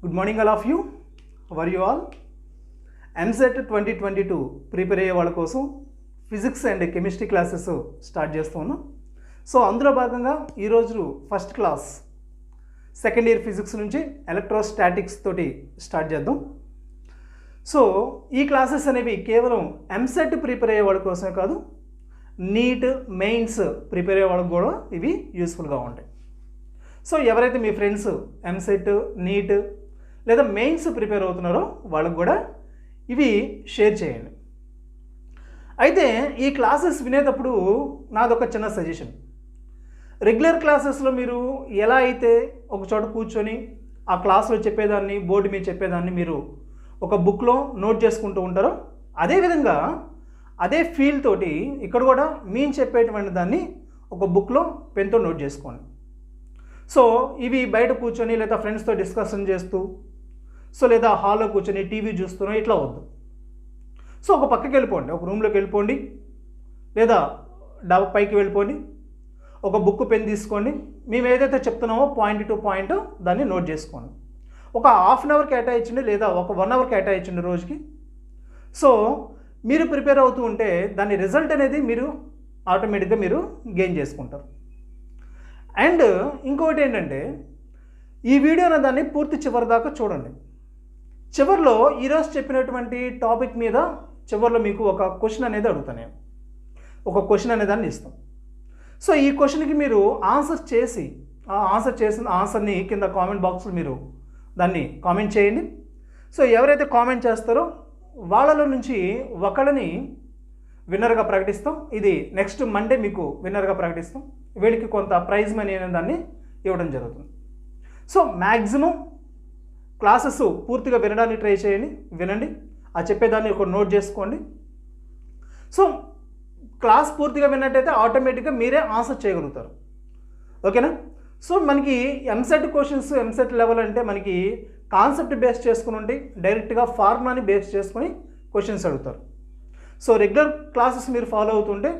Good morning all of you. How are you all? MSET 2022 prepare అయ్యే వాళ్ళ కోసం physics and chemistry classes start చేస్తున్నాం. So అందులో భాగంగా ఈరోజు first class second year physics నుంచి ఎలక్ట్రోస్టాటిక్స్ తోటి స్టార్ట్ చేద్దాం. సో ఈ క్లాసెస్ అనేవి కేవలం ఎంసెట్ ప్రిపేర్ అయ్యే వాళ్ళ కోసమే కాదు, నీట్ మెయిన్స్ ప్రిపేర్ అయ్యే వాళ్ళకి కూడా ఇవి యూస్ఫుల్గా ఉంటాయి. సో ఎవరైతే మీ ఫ్రెండ్స్ ఎంసెట్ నీట్ లేదా మెయిన్స్ ప్రిపేర్ అవుతున్నారో వాళ్ళకు కూడా ఇవి షేర్ చేయండి. అయితే ఈ క్లాసెస్ వినేటప్పుడు నాదొక చిన్న సజెషన్. రెగ్యులర్ క్లాసెస్లో మీరు ఎలా అయితే ఒక చోట కూర్చొని ఆ క్లాస్లో చెప్పేదాన్ని బోర్డు మీద చెప్పేదాన్ని మీరు ఒక బుక్లో నోట్ చేసుకుంటూ ఉంటారో, అదేవిధంగా అదే ఫీల్ తోటి ఇక్కడ కూడా మేము చెప్పేటువంటి దాన్ని ఒక బుక్లో పెన్తో నోట్ చేసుకోండి. సో ఇవి బయట కూర్చొని లేదా ఫ్రెండ్స్తో డిస్కషన్ చేస్తూ లేదా హాల్లో కూర్చొని టీవీ చూస్తూనో ఇట్లా వద్దు. సో ఒక పక్కకి వెళ్ళిపోండి, ఒక రూమ్లోకి వెళ్ళిపోండి, లేదా డాబా పైకి వెళ్ళిపోండి, ఒక బుక్ పెన్ తీసుకోండి, మేము ఏదైతే చెప్తున్నామో పాయింట్ టు పాయింట్ దాన్ని నోట్ చేసుకోండి. ఒక హాఫ్ అన్ అవర్ కేటాయించండి లేదా ఒక 1 అవర్ కేటాయించండి రోజుకి. సో మీరు ప్రిపేర్ అవుతూ ఉంటే దాని రిజల్ట్ అనేది మీరు ఆటోమేటిక్గా మీరు గెయిన్ చేసుకుంటారు. అండ్ ఇంకొకటి ఏంటంటే, ఈ వీడియోని దాన్ని పూర్తి చివరి దాకా చూడండి. చివరిలో ఈరోజు చెప్పినటువంటి టాపిక్ మీద చివరిలో మీకు ఒక క్వశ్చన్ అనేది అడుగుతాను. నేను ఒక క్వశ్చన్ అనే దాన్ని ఇస్తాం. సో ఈ క్వశ్చన్కి మీరు ఆన్సర్ చేసి ఆ ఆన్సర్ చేసిన ఆన్సర్ని కింద కామెంట్ బాక్స్లో మీరు దాన్ని కామెంట్ చేయండి. సో ఎవరైతే కామెంట్ చేస్తారో వాళ్ళలో నుంచి ఒకళ్ళని విన్నర్గా ప్రకటిస్తాం. ఇది నెక్స్ట్ మండే మీకు విన్నర్గా ప్రకటిస్తాం. వీళ్ళకి కొంత ప్రైజ్ మనీ అనే దాన్ని ఇవ్వడం జరుగుతుంది. సో మ్యాక్సిమం క్లాసెస్ పూర్తిగా వినడానికి ట్రై చేయండి, వినండి, ఆ చెప్పేదాన్ని ఒక నోట్ చేసుకోండి. సో క్లాస్ పూర్తిగా విన్నట్టయితే ఆటోమేటిక్గా మీరే ఆన్సర్ చేయగలుగుతారు. ఓకేనా? సో మనకి ఎంసెట్ క్వశ్చన్స్, ఎంసెట్ లెవెల్ అంటే మనకి కాన్సెప్ట్ బేస్ చేసుకుని ఉంటే డైరెక్ట్గా ఫార్ములాని బేస్ చేసుకుని క్వశ్చన్స్ అడుగుతారు. సో రెగ్యులర్ క్లాసెస్ మీరు ఫాలో అవుతుంటే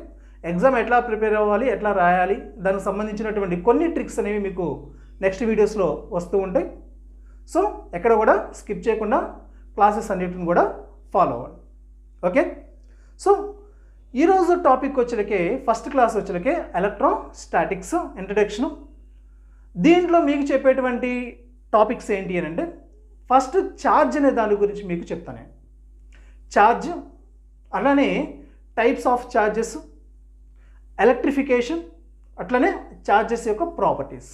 ఎగ్జామ్ ఎట్లా ప్రిపేర్ అవ్వాలి, ఎట్లా రాయాలి, దానికి సంబంధించినటువంటి కొన్ని ట్రిక్స్ అనేవి మీకు నెక్స్ట్ వీడియోస్లో వస్తూ ఉంటాయి. సో ఎక్కడ కూడా స్కిప్ చేయకుండా క్లాసెస్ అన్నిటిని కూడా ఫాలో అవ్వండి. ఓకే? సో ఈరోజు టాపిక్ వచ్చేలకే ఫస్ట్ క్లాస్ వచ్చేలకే ఎలక్ట్రోస్టాటిక్స్ ఇంట్రడక్షన్. దీంట్లో మీకు చెప్పేటువంటి టాపిక్స్ ఏంటి అని అంటే, ఫస్ట్ ఛార్జ్ అనే దాని గురించి మీకు చెప్తాను. ఛార్జ్, అలానే టైప్స్ ఆఫ్ ఛార్జెస్, ఎలక్ట్రిఫికేషన్, అట్లనే ఛార్జెస్ యొక్క ప్రాపర్టీస్.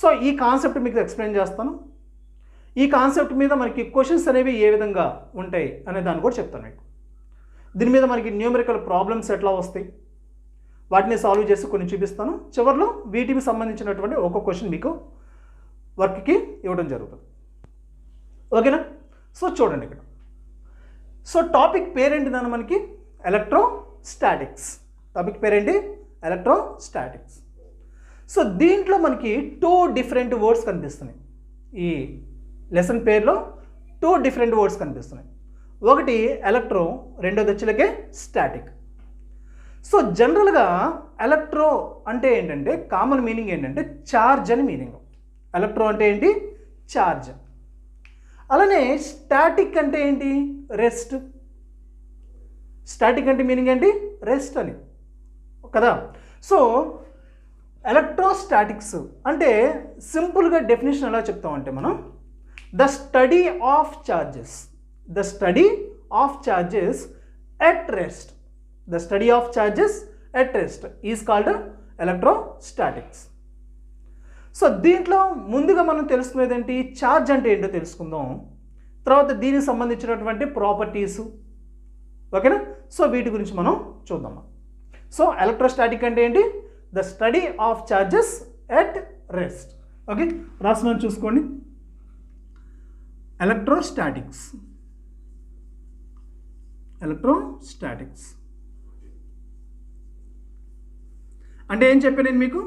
సో ఈ కాన్సెప్ట్ మీకు ఎక్స్ప్లెయిన్ చేస్తాను. ఈ కాన్సెప్ట్ మీద మనకి క్వశ్చన్స్ అనేవి ఏ విధంగా ఉంటాయి అనే దాన్ని కూడా చెప్తాను మీకు. దీని మీద మనకి న్యూమరికల్ ప్రాబ్లమ్స్ ఎట్లా వస్తాయి, వాటిని సాల్వ్ చేసి కొన్ని చూపిస్తాను. చివరిలో వీటికి సంబంధించినటువంటి ఒక క్వశ్చన్ మీకు వర్క్కి ఇవ్వడం జరుగుతుంది. ఓకేనా? సో చూడండి ఇక్కడ. సో టాపిక్ పేరేంటిదని మనకి ఎలక్ట్రోస్టాటిక్స్. టాపిక్ పేరేంటి? ఎలక్ట్రోస్టాటిక్స్. సో దీంట్లో మనకి 2 డిఫరెంట్ వర్డ్స్ కనిపిస్తున్నాయి. ఈ లెసన్ పేరులో 2 డిఫరెంట్ వర్డ్స్ కనిపిస్తున్నాయి. ఒకటి ఎలక్ట్రో, రెండోది వచ్చేలకే స్టాటిక్. సో జనరల్గా ఎలక్ట్రో అంటే ఏంటంటే కామన్ మీనింగ్ ఏంటంటే ఛార్జ్ అని మీనింగ్. ఎలక్ట్రో అంటే ఏంటి? ఛార్జ్. అలానే స్టాటిక్ అంటే ఏంటి? రెస్ట్. స్టాటిక్ అంటే మీనింగ్ ఏంటి? రెస్ట్ అని కదా. సో ఎలక్ట్రోస్టాటిక్స్ అంటే సింపుల్గా డెఫినేషన్ ఎలా చెప్తామంటే మనం, the study of charges, the study of charges at rest, the study of charges at rest is called electrostatics. So దీంట్లో ముందుగా మనం తెలుసుకునేది ఏంటి? ఛార్జ్ అంటే ఏంటో తెలుసుకుందాం. తర్వాత దీనికి సంబంధించినటువంటి ప్రాపర్టీసు. ఓకేనా? సో వీటి గురించి మనం చూద్దాం. సో ఎలక్ట్రోస్టాటిక్ అంటే ఏంటి? The study of charges at rest. Okay, రాసిన చూసుకోండి. ఎలక్ట్రోస్టాటిక్స్, ఎలక్ట్రోస్టాటిక్స్ అంటే ఏం చెప్పాను నేను మీకు?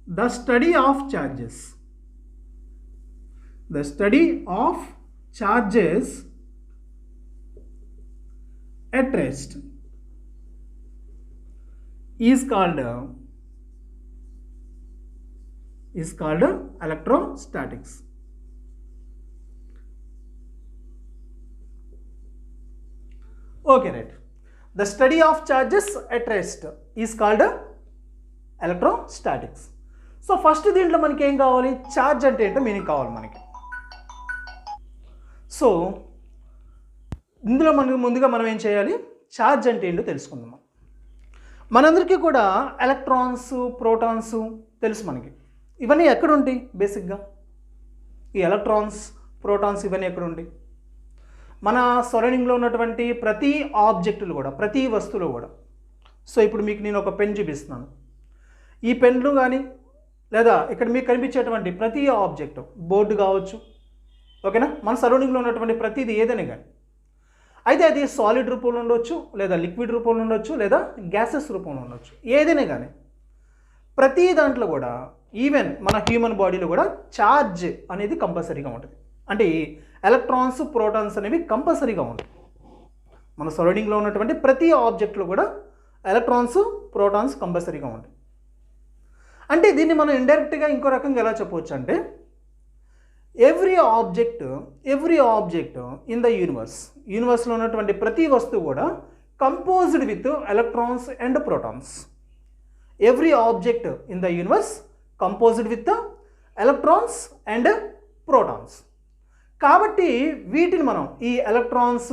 The study of charges, the study of charges at rest is called electrostatics. Okay right. The study of charges at rest is called electrostatics. So first దీంట్లో మనకి ఏం కావాలి, ఛార్జ్ అంటే ఏంటో మీనింగ్ కావాలి మనకి. సో ఇందులో ముందుగా మనం ఏం చేయాలి, ఛార్జ్ అంటే ఏంటో తెలుసుకుందాం. మనందరికీ కూడా ఎలక్ట్రాన్స్, ప్రోటాన్స్ తెలుసు మనకి. ఇవన్నీ ఎక్కడ ఉంటాయి బేసిక్గా? ఈ ఎలక్ట్రాన్స్, ప్రోటాన్స్ ఇవన్నీ ఎక్కడ ఉంటాయి? మన సరౌండింగ్లో ఉన్నటువంటి ప్రతి ఆబ్జెక్టులు కూడా, ప్రతి వస్తువులు కూడా. సో ఇప్పుడు మీకు నేను ఒక పెన్ చూపిస్తున్నాను. ఈ పెన్లు కానీ లేదా ఇక్కడ మీకు కనిపించేటువంటి ప్రతి ఆబ్జెక్ట్, బోర్డు కావచ్చు, ఓకేనా, మన సరౌండింగ్లో ఉన్నటువంటి ప్రతిది ఏదైనా కానీ, అయితే అది సాలిడ్ రూపంలో ఉండొచ్చు, లేదా లిక్విడ్ రూపంలో ఉండొచ్చు, లేదా గ్యాసెస్ రూపంలో ఉండొచ్చు, ఏదైనా కానీ ప్రతి దాంట్లో కూడా, ఈవెన్ మన హ్యూమన్ బాడీలో కూడా ఛార్జ్ అనేది కంపల్సరీగా ఉంటుంది. అంటే ఎలక్ట్రాన్స్, ప్రోటాన్స్ అనేవి కంపల్సరీగా ఉంటాయి. మన సరౌండింగ్లో ఉన్నటువంటి ప్రతి ఆబ్జెక్ట్లో కూడా ఎలక్ట్రాన్స్, ప్రోటాన్స్ కంపల్సరీగా ఉంటాయి. అంటే దీన్ని మనం ఇండైరెక్ట్గా ఇంకో రకంగా ఎలా చెప్పవచ్చు అంటే, ఎవ్రీ ఆబ్జెక్ట్ ఇన్ ద యూనివర్స్లో ఉన్నటువంటి ప్రతి వస్తువు కూడా composed with electrons and protons. Every object in the universe composed with electrons and protons. కాబట్టి వీటిని మనం, ఈ ఎలక్ట్రాన్స్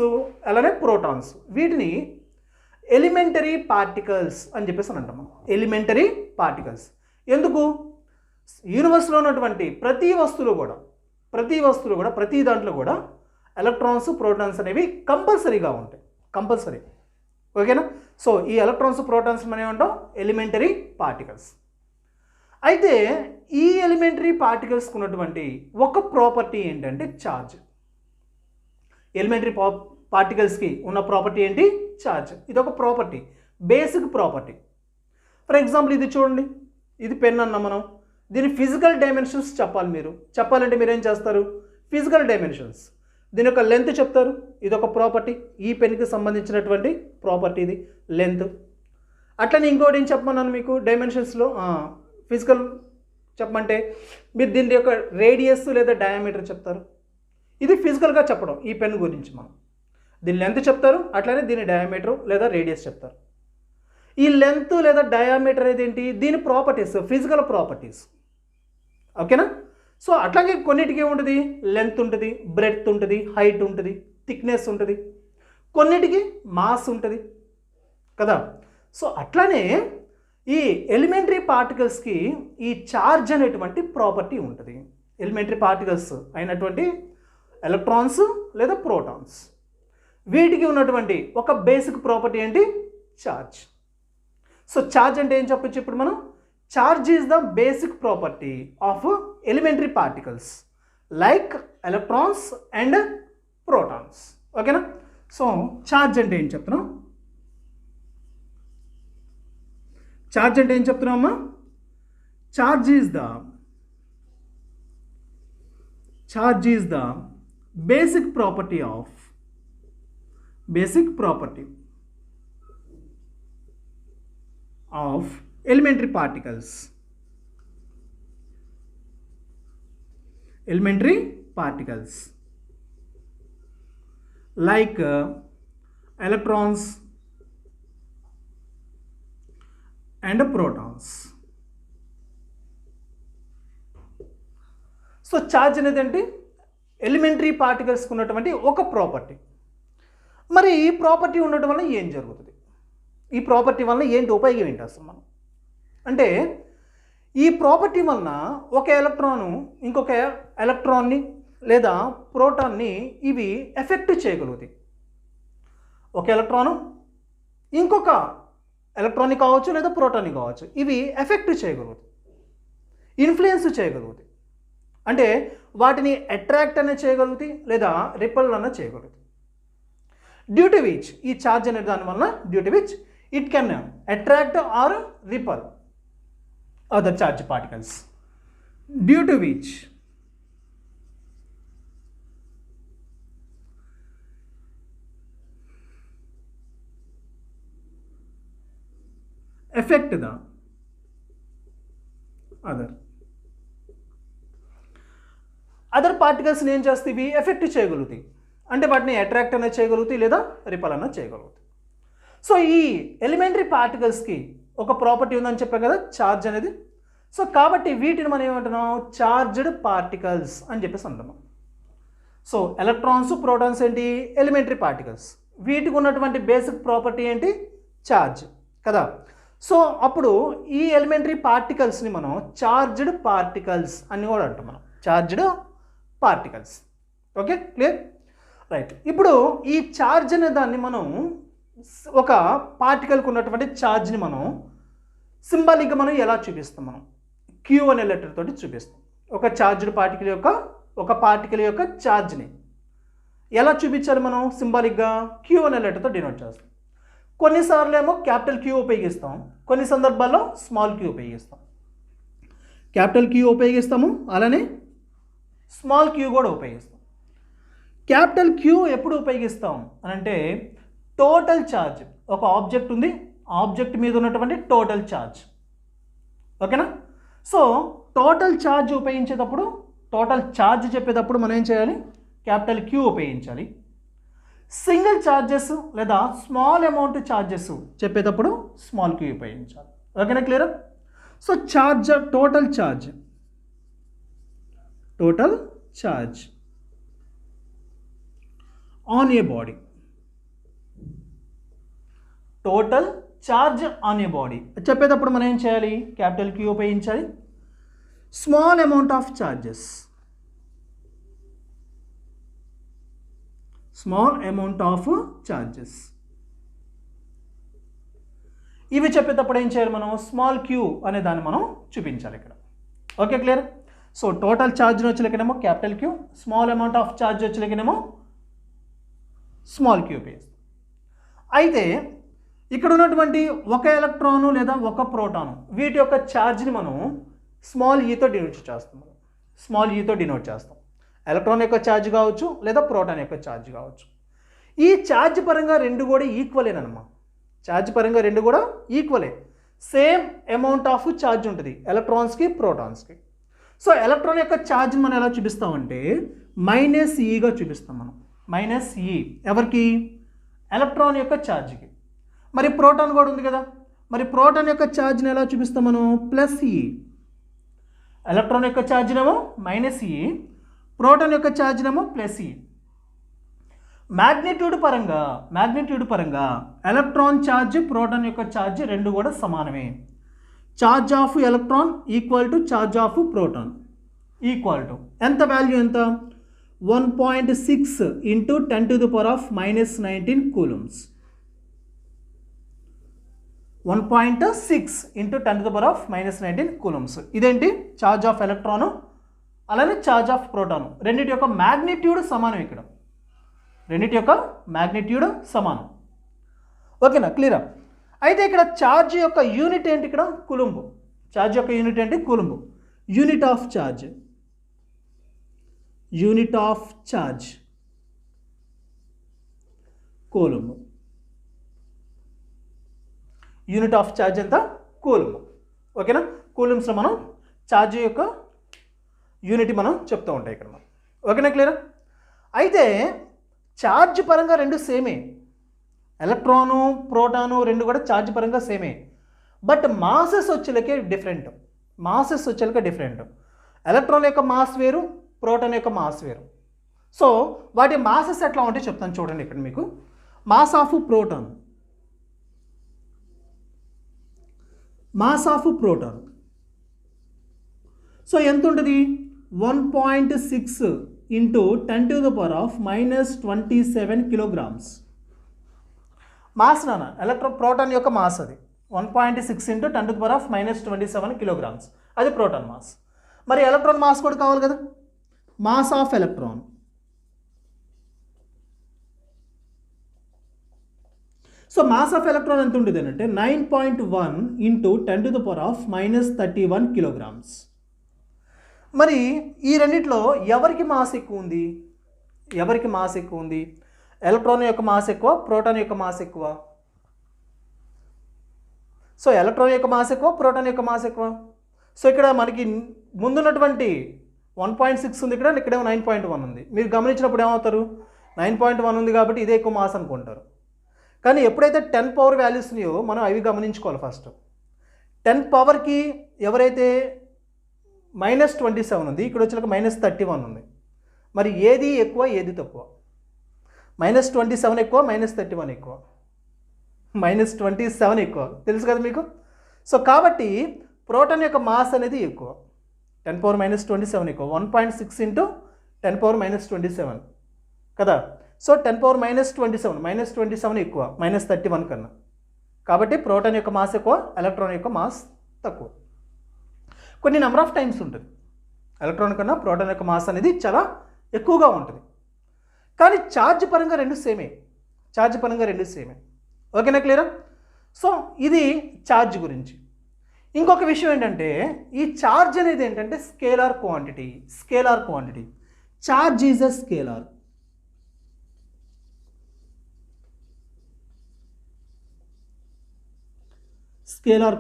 అలానే ప్రోటాన్స్, వీటిని ఎలిమెంటరీ పార్టికల్స్ అని చెప్పేసి అని అంటాం. ఎలిమెంటరీ పార్టికల్స్ ఎందుకు? యూనివర్స్లో ఉన్నటువంటి ప్రతి వస్తువులో కూడా, ప్రతి దాంట్లో కూడా ఎలక్ట్రాన్స్, ప్రోటాన్స్ అనేవి కంపల్సరీగా ఉంటాయి. కంపల్సరీ, ఓకేనా? సో ఈ ఎలక్ట్రాన్స్, ప్రోటాన్స్ మనం ఏమంటాం, ఎలిమెంటరీ పార్టికల్స్. అయితే ఈ ఎలిమెంటరీ పార్టికల్స్కి ఉన్నటువంటి ఒక ప్రాపర్టీ ఏంటంటే ఛార్జ్. ఎలిమెంటరీ పార్టికల్స్కి ఉన్న ప్రాపర్టీ ఏంటి? ఛార్జ్. ఇది ఒక property, basic property. For example ఇది చూడండి, ఇది పెన్ అన్నాం మనం. దీని ఫిజికల్ డైమెన్షన్స్ చెప్పాలి. మీరు చెప్పాలంటే మీరు ఏం చేస్తారు? ఫిజికల్ డైమెన్షన్స్, దీని యొక్క లెంత్ చెప్తారు. ఇది ఒక ప్రాపర్టీ, ఈ పెన్కి సంబంధించినటువంటి ప్రాపర్టీ ఇది, లెంత్. అట్లనే ఇంకోటి ఏం చెప్పమన్నాను మీకు డైమెన్షన్స్లో, ఫిజికల్ చెప్పమంటే మీరు దీని యొక్క రేడియస్ లేదా డయామీటర్ చెప్తారు. ఇది ఫిజికల్గా చెప్పడం ఈ పెన్ గురించి. మనం దీని లెంత్ చెప్తారు, అట్లనే దీని డయామీటర్ లేదా రేడియస్ చెప్తారు. ఈ లెంత్ లేదా డయామీటర్ అనేది ఏంటి? దీని ప్రాపర్టీస్, ఫిజికల్ ప్రాపర్టీస్, ఓకేనా? సో అట్లాగే కొన్నిటికి ఏముంటుంది? లెంత్ ఉంటుంది, బ్రెడ్త్ ఉంటుంది, హైట్ ఉంటుంది, థిక్నెస్ ఉంటుంది, కొన్నిటికి మాస్ ఉంటుంది కదా. సో అట్లానే ఈ ఎలిమెంటరీ పార్టికల్స్కి ఈ ఛార్జ్ అనేటువంటి ప్రాపర్టీ ఉంటుంది. ఎలిమెంటరీ పార్టికల్స్ అయినటువంటి ఎలక్ట్రాన్స్ లేదా ప్రోటాన్స్, వీటికి ఉన్నటువంటి ఒక బేసిక్ ప్రాపర్టీ ఏంటి? ఛార్జ్. సో ఛార్జ్ అంటే ఏం చెప్పొచ్చు ఇప్పుడు మనం? Charge is the basic property of elementary particles like electrons and protons, ఓకేనా? సో ఛార్జ్ అంటే ఏం చెప్తున్నాం? ఛార్జ్ అంటే ఏం చెప్తున్నామమ్మా? Charge is the basic property of elementary particles like electrons and protons. So charge అనేది అంటే ఎలిమెంటరీ పార్టికల్స్కి ఉన్నటువంటి ఒక ప్రాపర్టీ. మరి ఈ ప్రాపర్టీ ఉండటం వల్ల ఏం జరుగుతుంది? ఈ ప్రాపర్టీ వలన ఏంటి ఉపయోగం ఏంటి అసలు మనం అంటే, ఈ ప్రాపర్టీ వలన ఒక ఎలక్ట్రాను ఇంకొక ఎలక్ట్రాన్ని లేదా ప్రోటాన్ని ఇవి ఎఫెక్ట్ చేయగలుగుతాయి. ఒక ఎలక్ట్రాను ఇంకొక ఎలక్ట్రాన్ని కావచ్చు లేదా ప్రోటాన్ని కావచ్చు, ఇవి ఎఫెక్ట్ చేయగలుగుతాయి, ఇన్ఫ్లుయెన్స్ చేయగలుగుతాయి. అంటే వాటిని అట్రాక్ట్ అనే చేయగలుగుతాయి లేదా రిపల్ అన్న చేయగలుగుతాయి. డ్యూ టు విచ్, ఈ ఛార్జ్ అనే దాని వలన due to which it can attract or repel other charged particles, due to which affect the other particles ఏం చేస్తాయి? ఎఫెక్ట్ చేయగలుగుతాయి. అంటే వాటిని అట్రాక్ట్ అనేది చేయగలుగుతాయి లేదా రిపల్ అనేది చేయగలుగుతాయి. సో ఈ ఎలిమెంటరీ పార్టికల్స్కి ఒక ప్రాపర్టీ ఉందని చెప్పాం కదా, ఛార్జ్ అనేది. సో కాబట్టి వీటిని మనం ఏమంటున్నాం, చార్జ్డ్ పార్టికల్స్ అని చెప్పేసి అంటున్నాం. సో ఎలక్ట్రాన్స్, ప్రోటాన్స్ ఏంటి, ఎలిమెంటరీ పార్టికల్స్. వీటికి ఉన్నటువంటి బేసిక్ ప్రాపర్టీ ఏంటి, ఛార్జ్ కదా. సో అప్పుడు ఈ ఎలిమెంటరీ పార్టికల్స్ని మనం చార్జ్డ్ పార్టికల్స్ అని కూడా అంటాం మనం, charged particles. Okay, clear, right. ఇప్పుడు ఈ ఛార్జ్ అనే దాన్ని మనం ఒక పార్టికల్కి ఉన్నటువంటి ఛార్జ్ని మనం సింబాలిక్గా మనం ఎలా చూపిస్తాం, మనం క్యూ అనే లెటర్ తోటి చూపిస్తాం. ఒక చార్జ్డ్ పార్టికల్ యొక్క ఛార్జ్ని ఎలా చూపించాలి మనం సింబాలిక్గా, క్యూ అనే లెటర్తో డినోట్ చేస్తాం. కొన్నిసార్లు ఏమో క్యాపిటల్ క్యూ ఉపయోగిస్తాం, కొన్ని సందర్భాల్లో స్మాల్ క్యూ ఉపయోగిస్తాం. క్యాపిటల్ క్యూ ఉపయోగిస్తాము, అలానే స్మాల్ క్యూ కూడా ఉపయోగిస్తాం. క్యాపిటల్ క్యూ ఎప్పుడు ఉపయోగిస్తాం అని అంటే, టోటల్ ఛార్జ్, ఒక ఆబ్జెక్ట్ ఉంది, ఆబ్జెక్ట్ మీద ఉన్నటువంటి టోటల్ ఛార్జ్. ఓకేనా. సో టోటల్ ఛార్జ్ ఉపయోగించేటప్పుడు, టోటల్ ఛార్జ్ చెప్పేటప్పుడు మనం ఏం చేయాలి, క్యాపిటల్ క్యూ ఉపయోగించాలి. సింగిల్ ఛార్జెస్ లేదా స్మాల్ అమౌంట్ ఛార్జెస్ చెప్పేటప్పుడు స్మాల్ క్యూ ఉపయోగించాలి. ఓకేనా, clear. So charge, total charge on a body, total charge on a body చెప్పేటప్పుడు మనం ఏం చేయాలి, క్యాపిటల్ క్యూ ఉపయోగించాలి. స్మాల్ అమౌంట్ ఆఫ్ ఛార్జెస్, ఇవి చెప్పేటప్పుడు ఏం చేయాలి మనం, స్మాల్ క్యూ అనే దాన్ని మనం చూపించాలి ఇక్కడ. Okay, clear. సో టోటల్ ఛార్జ్ని వచ్చేలకేనేమో capital Q, small amount of charge వచ్చేలకేనేమో స్మాల్ క్యూ ఉపయోగిస్తాం. అయితే ఇక్కడ ఉన్నటువంటి ఒక ఎలక్ట్రాను లేదా ఒక ప్రోటాను, వీటి యొక్క ఛార్జ్ని మనం స్మాల్ ఈతో డినోట్ చేస్తాం. ఎలక్ట్రాన్ యొక్క ఛార్జ్ కావచ్చు లేదా ప్రోటాన్ యొక్క ఛార్జ్ కావచ్చు. ఈ ఛార్జ్ పరంగా రెండు కూడా ఈక్వలేనమ్మా, ఛార్జ్ పరంగా రెండు కూడా ఈక్వలే, సేమ్ అమౌంట్ ఆఫ్ ఛార్జ్ ఉంటుంది ఎలక్ట్రాన్స్కి, ప్రోటాన్స్కి. సో ఎలక్ట్రాన్ యొక్క ఛార్జ్ మనం ఎలా చూపిస్తామంటే -e చూపిస్తాం మనం. -e ఎవరికి, ఎలక్ట్రాన్ యొక్క ఛార్జ్కి. మరి ప్రోటాన్ కూడా ఉంది కదా, మరి ప్రోటాన్ యొక్క ఛార్జ్ని ఎలా చూపిస్తాం మనం, +e. ఎలక్ట్రాన్ యొక్క ఛార్జ్నేమో -e, ప్రోటాన్ యొక్క ఛార్జ్నేమో +e. మ్యాగ్నిట్యూడ్ పరంగా ఎలక్ట్రాన్ ఛార్జ్, ప్రోటాన్ యొక్క ఛార్జ్ రెండు కూడా సమానమే. Charge of electron equal to charge of proton equal to ఎంత వాల్యూ, ఎంత 1.6 × 10⁻⁻19 కూలమ్స్. 1.6 × 10⁻⁻19 కూలమ్స్. ఇదేంటి, ఛార్జ్ ఆఫ్ ఎలక్ట్రాను అలానే ఛార్జ్ ఆఫ్ ప్రోటాను రెండింటి యొక్క మ్యాగ్నిట్యూడ్ సమానం. ఇక్కడ రెండింటి యొక్క మ్యాగ్నిట్యూడ్ సమానం. ఓకేనా, క్లియరా. అయితే ఇక్కడ ఛార్జ్ యొక్క యూనిట్ ఏంటి, ఇక్కడ కూలంబ్. ఛార్జ్ యొక్క యూనిట్ ఏంటి, coulomb. Unit of charge coulomb. Unit of charge ఎంత, కూలంబ్. ఓకేనా, కూలంబ్స్లో మనం ఛార్జ్ యొక్క యూనిట్ మనం చెప్తూ ఉంటాయి ఇక్కడ మనం. ఓకేనా, క్లియరా. అయితే ఛార్జ్ పరంగా రెండు సేమే, ఎలక్ట్రాను, ప్రోటాను రెండు కూడా ఛార్జ్ పరంగా సేమే. బట్ మాసెస్ వచ్చేలకే డిఫరెంట్. ఎలక్ట్రాన్ యొక్క మాస్ వేరు, ప్రోటాన్ యొక్క మాస్ వేరు. సో వాటి మాసెస్ ఎట్లా ఉంటే చెప్తాను చూడండి. ఇక్కడ మీకు మాస్ ఆఫ్ ప్రోటాన్ సో ఎంత ఉంటుంది, 1.6 × 10⁻⁻27 కిలోగ్రామ్స్. మాస్ ప్రోటాన్ యొక్క మాస్ అది 1.6 × 10⁻⁻27 కిలోగ్రామ్స్, అది ప్రోటాన్ మాస్. మరి ఎలక్ట్రాన్ మాస్ కూడా కావాలి కదా, mass of electron. So mass of electron ఎంత ఉంటుంది అంటే 9.1 × 10⁻⁻31 కిలోగ్రామ్స్. మరి ఈ రెండిట్లో ఎవరికి మాస్ ఎక్కువ ఉంది, ఎలక్ట్రాన్ యొక్క మాస్ ఎక్కువ, ప్రోటాన్ యొక్క మాస్ ఎక్కువ. సో ఎలక్ట్రాన్ యొక్క మాస్ ఎక్కువ, ప్రోటాన్ యొక్క మాస్ ఎక్కువ. సో ఇక్కడ మనకి ముందున్నటువంటి 1.6 ఉంది, ఇక్కడేమో 9.1 ఉంది. మీరు గమనించినప్పుడు ఏమవుతారు, 9.1 ఉంది కాబట్టి ఇదే ఎక్కువ మాస్ అనుకుంటారు. కానీ ఎప్పుడైతే 10 పవర్ వాల్యూస్ ఉన్నాయో మనం అవి గమనించుకోవాలి. ఫస్ట్ 10 పవర్కి ఎవరైతే -27 ఉంది, ఇక్కడ వచ్చాక -31 ఉంది. మరి ఏది ఎక్కువ ఏది తక్కువ? -27 ఎక్కువ, -31 ఎక్కువ? -27 ఎక్కువ, తెలుసు కదా మీకు. సో కాబట్టి ప్రోటాన్ యొక్క మాస్ అనేది ఎక్కువ, 10 పవర్ -27 ఎక్కువ, 1.6 ఇంటూ 10 పవర్ -27 కదా. సో 10 పవర్ -27 ఎక్కువ -31 కన్నా. కాబట్టి ప్రోటాన్ యొక్క మాస్ ఎక్కువ, ఎలక్ట్రాన్ యొక్క మాస్ తక్కువ. కొన్ని నెంబర్ ఆఫ్ టైమ్స్ ఉంటుంది. ఎలక్ట్రాన్ కన్నా ప్రోటాన్ యొక్క మాస్ అనేది చాలా ఎక్కువగా ఉంటుంది. కానీ ఛార్జ్ పరంగా రెండు సేమే. ఓకేనా, క్లియరా? సో ఇది ఛార్జ్ గురించి. ఇంకొక విషయం ఏంటంటే ఈ ఛార్జ్ అనేది ఏంటంటే scalar quantity. Charge is a scalar.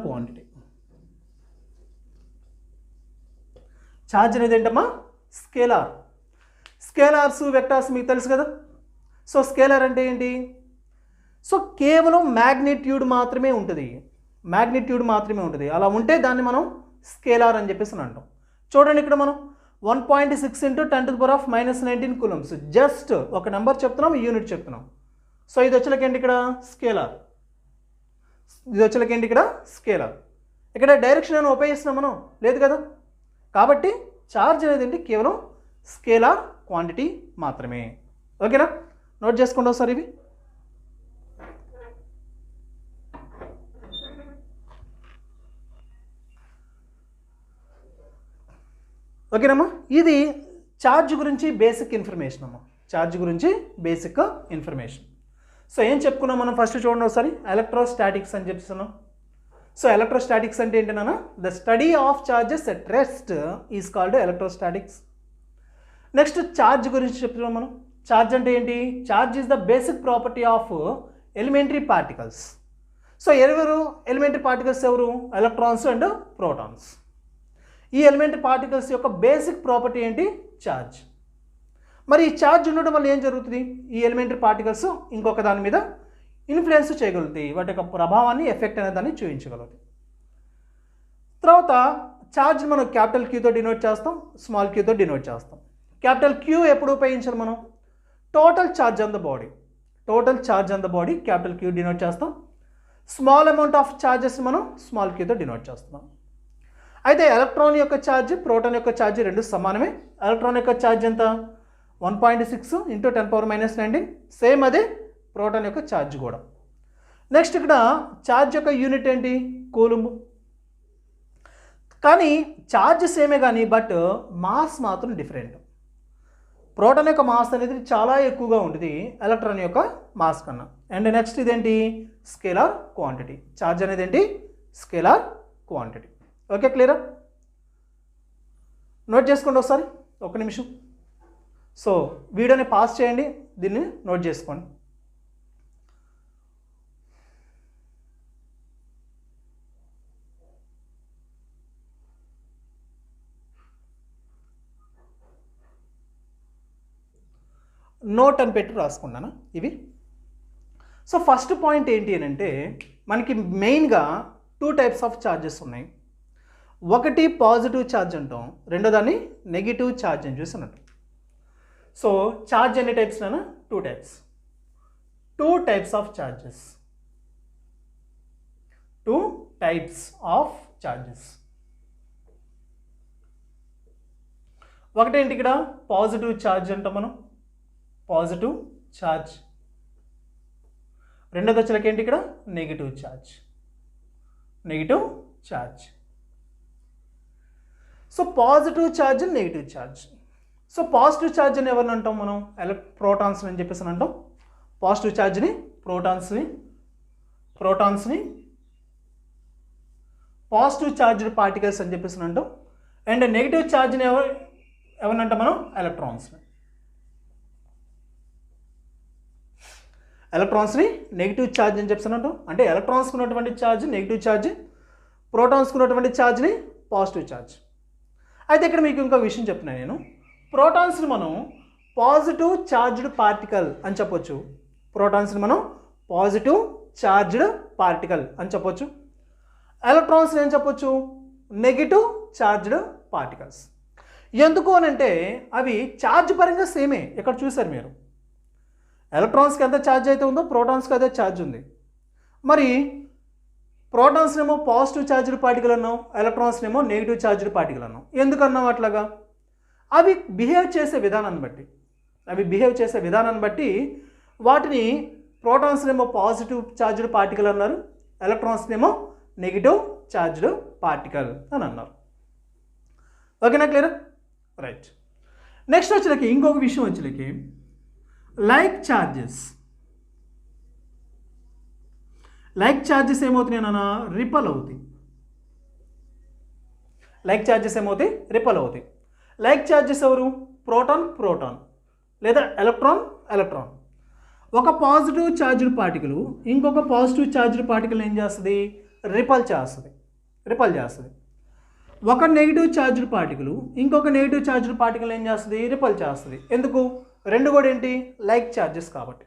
Quantity. Charge అనేది ఏంటమ్మా? స్కేలార్స్ వెక్టార్స్ మీకు తెలుసు కదా. సో స్కేలార్ అంటే ఏంటి? సో కేవలం మ్యాగ్నిట్యూడ్ మాత్రమే ఉంటుంది. అలా ఉంటే దాన్ని మనం స్కేలార్ అని చెప్పేసి అంటాం. చూడండి, ఇక్కడ మనం 1.6 ఇంటూ 10⁻⁻19 కూలమ్స్. జస్ట్ ఒక నెంబర్ చెప్తున్నాం, యూనిట్ చెప్తున్నాం. సో ఇది వచ్చేలకేంటి ఇక్కడ స్కేలార్. ఇక్కడ డైరెక్షన్ ఏమైనా ఉపయోగిస్తున్నాం మనం? లేదు కదా. కాబట్టి ఛార్జ్ అనేది ఏంటి? కేవలం స్కేలార్ క్వాంటిటీ మాత్రమే. ఓకేనా, నోట్ చేసుకోండి ఒకసారి ఇవి. ఓకేనమ్మా, ఇది ఛార్జ్ గురించి బేసిక్ ఇన్ఫర్మేషన్ అమ్మా. సో ఏం చెప్పుకున్నాం మనం? ఫస్ట్ చూడండి ఒకసారి, ఎలక్ట్రోస్టాటిక్స్ అని చెప్తున్నాం. సో ఎలక్ట్రోస్టాటిక్స్ అంటే ఏంటన్నా? The study of charges at rest is called electrostatics. Next charge గురించి చెప్తున్నాం మనం. ఛార్జ్ అంటే ఏంటి? Charge is the basic property of elementary particles. So elementary particles ఎవరు? Electrons and protons. ఈ ఎలిమెంటరీ పార్టికల్స్ యొక్క బేసిక్ ప్రాపర్టీ ఏంటి? ఛార్జ్. మరి ఈ ఛార్జ్ ఉండడం వల్ల ఏం జరుగుతుంది? ఈ ఎలిమెంటరీ పార్టికల్స్ ఇంకొక దాని మీద ఇన్ఫ్లుయెన్స్ చేయగలుగుతాయి, వాటి యొక్క ప్రభావాన్ని, ఎఫెక్ట్ అనే దాన్ని చూపించగలుగుతాయి. తర్వాత ఛార్జ్ మనం క్యాపిటల్ క్యూతో డినోట్ చేస్తాం, స్మాల్ క్యూతో డినోట్ చేస్తాం. క్యాపిటల్ క్యూ ఎప్పుడు ఉపయోగించాలి మనం? Total charge on the body capital Q denote చేస్తాం. స్మాల్ అమౌంట్ ఆఫ్ ఛార్జెస్ మనం స్మాల్ క్యూతో డినోట్ చేస్తున్నాం. అయితే ఎలక్ట్రాన్ యొక్క ఛార్జ్, ప్రోటాన్ యొక్క ఛార్జ్ రెండు సమానమే. ఎలక్ట్రాన్ యొక్క ఛార్జ్ ఎంత? 1.6 ఇంటూ 10⁻⁻19. సేమ్ అదే ప్రోటాన్ యొక్క ఛార్జ్ కూడా. నెక్స్ట్ ఇక్కడ ఛార్జ్ యొక్క యూనిట్ ఏంటి? కూలుంబ్. కానీ ఛార్జ్ సేమే కానీ బట్ మాస్ మాత్రం డిఫరెంట్. ప్రోటాన్ యొక్క మాస్ అనేది చాలా ఎక్కువగా ఉంటుంది ఎలక్ట్రాన్ యొక్క మాస్ కన్నా. అండ్ నెక్స్ట్ ఇదేంటి? Scalar quantity. ఛార్జ్ అనేది ఏంటి? Scalar quantity. ఓకే, క్లియరా? నోట్ చేసుకోండి ఒకసారి, ఒక నిమిషం. సో వీడియోని పాస్ చేయండి, దీన్ని నోట్ చేసుకోండి. నోట్ అని పెట్టి రాసుకున్నాను ఇవి. సో ఫస్ట్ పాయింట్ ఏంటి అని అంటే మనకి మెయిన్గా 2 టైప్స్ ఆఫ్ ఛార్జెస్ ఉన్నాయి. ఒకటి పాజిటివ్ ఛార్జ్ అంటాం, రెండో దాన్ని నెగిటివ్ ఛార్జ్ అని చూసినట్టు. సో ఛార్జ్ ఎన్ని టైప్స్ నానా? 2 types. 2 types of charges. 2 types of charges. ఒకటేంటి ఇక్కడ? పాజిటివ్ ఛార్జ్ అంటాం మనం, పాజిటివ్ ఛార్జ్. రెండోది వచ్చేలకేంటి ఇక్కడ? Negative charge. So positive charge, negative charge. So positive charge అని ఎవరిని అంటాం మనం? ప్రోటాన్స్ అని చెప్పేసి అంటాం. పాజిటివ్ ఛార్జ్ని ప్రోటాన్స్ని పాజిటివ్ ఛార్జ్డ్ పార్టికల్స్ అని చెప్పేసి అంటాం. అండ్ నెగిటివ్ ఛార్జ్ని ఎవరిని అంటాం మనం? ఎలక్ట్రాన్స్ని నెగిటివ్ ఛార్జ్ అని చెప్పేసి అంటాం. అంటే ఎలక్ట్రాన్స్కి ఉన్నటువంటి ఛార్జ్ నెగిటివ్ ఛార్జ్, ప్రోటాన్స్కి ఉన్నటువంటి ఛార్జ్ని పాజిటివ్ ఛార్జ్. అయితే ఇక్కడ మీకు ఇంకో విషయం చెప్తున్నాను నేను. ప్రోటాన్స్ని మనం పాజిటివ్ చార్జ్డ్ పార్టికల్ అని చెప్పొచ్చు. ప్రోటాన్స్ని మనం పాజిటివ్ చార్జ్డ్ పార్టికల్ అని చెప్పొచ్చు. ఎలక్ట్రాన్స్ని ఏం చెప్పొచ్చు? Negative charged particles. ఎందుకు అని అంటే అవి ఛార్జ్ పరంగా సేమే. ఇక్కడ చూసారు మీరు, ఎలక్ట్రాన్స్కి ఎంత ఛార్జ్ అయితే ఉందో ప్రోటాన్స్కి అదే ఛార్జ్ ఉంది. మరి ప్రోటాన్స్నేమో పాజిటివ్ ఛార్జ్డ్ పార్టికల్ అన్నాం, ఎలక్ట్రాన్స్నేమో నెగిటివ్ ఛార్జ్డ్ పార్టికల్ అన్నాం. ఎందుకన్నాం అట్లాగా? అవి బిహేవ్ చేసే విధానాన్ని బట్టి వాటిని ప్రోటాన్స్నేమో పాజిటివ్ ఛార్జ్డ్ పార్టికల్ అన్నారు, ఎలక్ట్రాన్స్నేమో నెగిటివ్ ఛార్జ్డ్ పార్టికల్ అని అన్నారు. ఓకేనా? క్లియర్? రైట్. నెక్స్ట్ వచ్చేలకి ఇంకొక విషయం వచ్చేలకి లైక్ ఛార్జెస్ ఏమవుతున్నాయి నాన్న? రిపల్ అవుతాయి. లైక్ ఛార్జెస్ ఎవరు? ప్రోటాన్ లేదా ఎలక్ట్రాన్. ఒక పాజిటివ్ ఛార్జ్డ్ పార్టికల్ ఇంకొక పాజిటివ్ ఛార్జ్డ్ పార్టికల్ ఏం చేస్తుంది? రిపల్ చేస్తుంది. ఒక నెగిటివ్ ఛార్జ్డ్ పార్టికల్ ఇంకొక నెగిటివ్ ఛార్జ్డ్ పార్టికల్ ఏం చేస్తుంది? రిపల్ చేస్తుంది. ఎందుకు? రెండు కూడా ఏంటి? లైక్ ఛార్జెస్ కాబట్టి.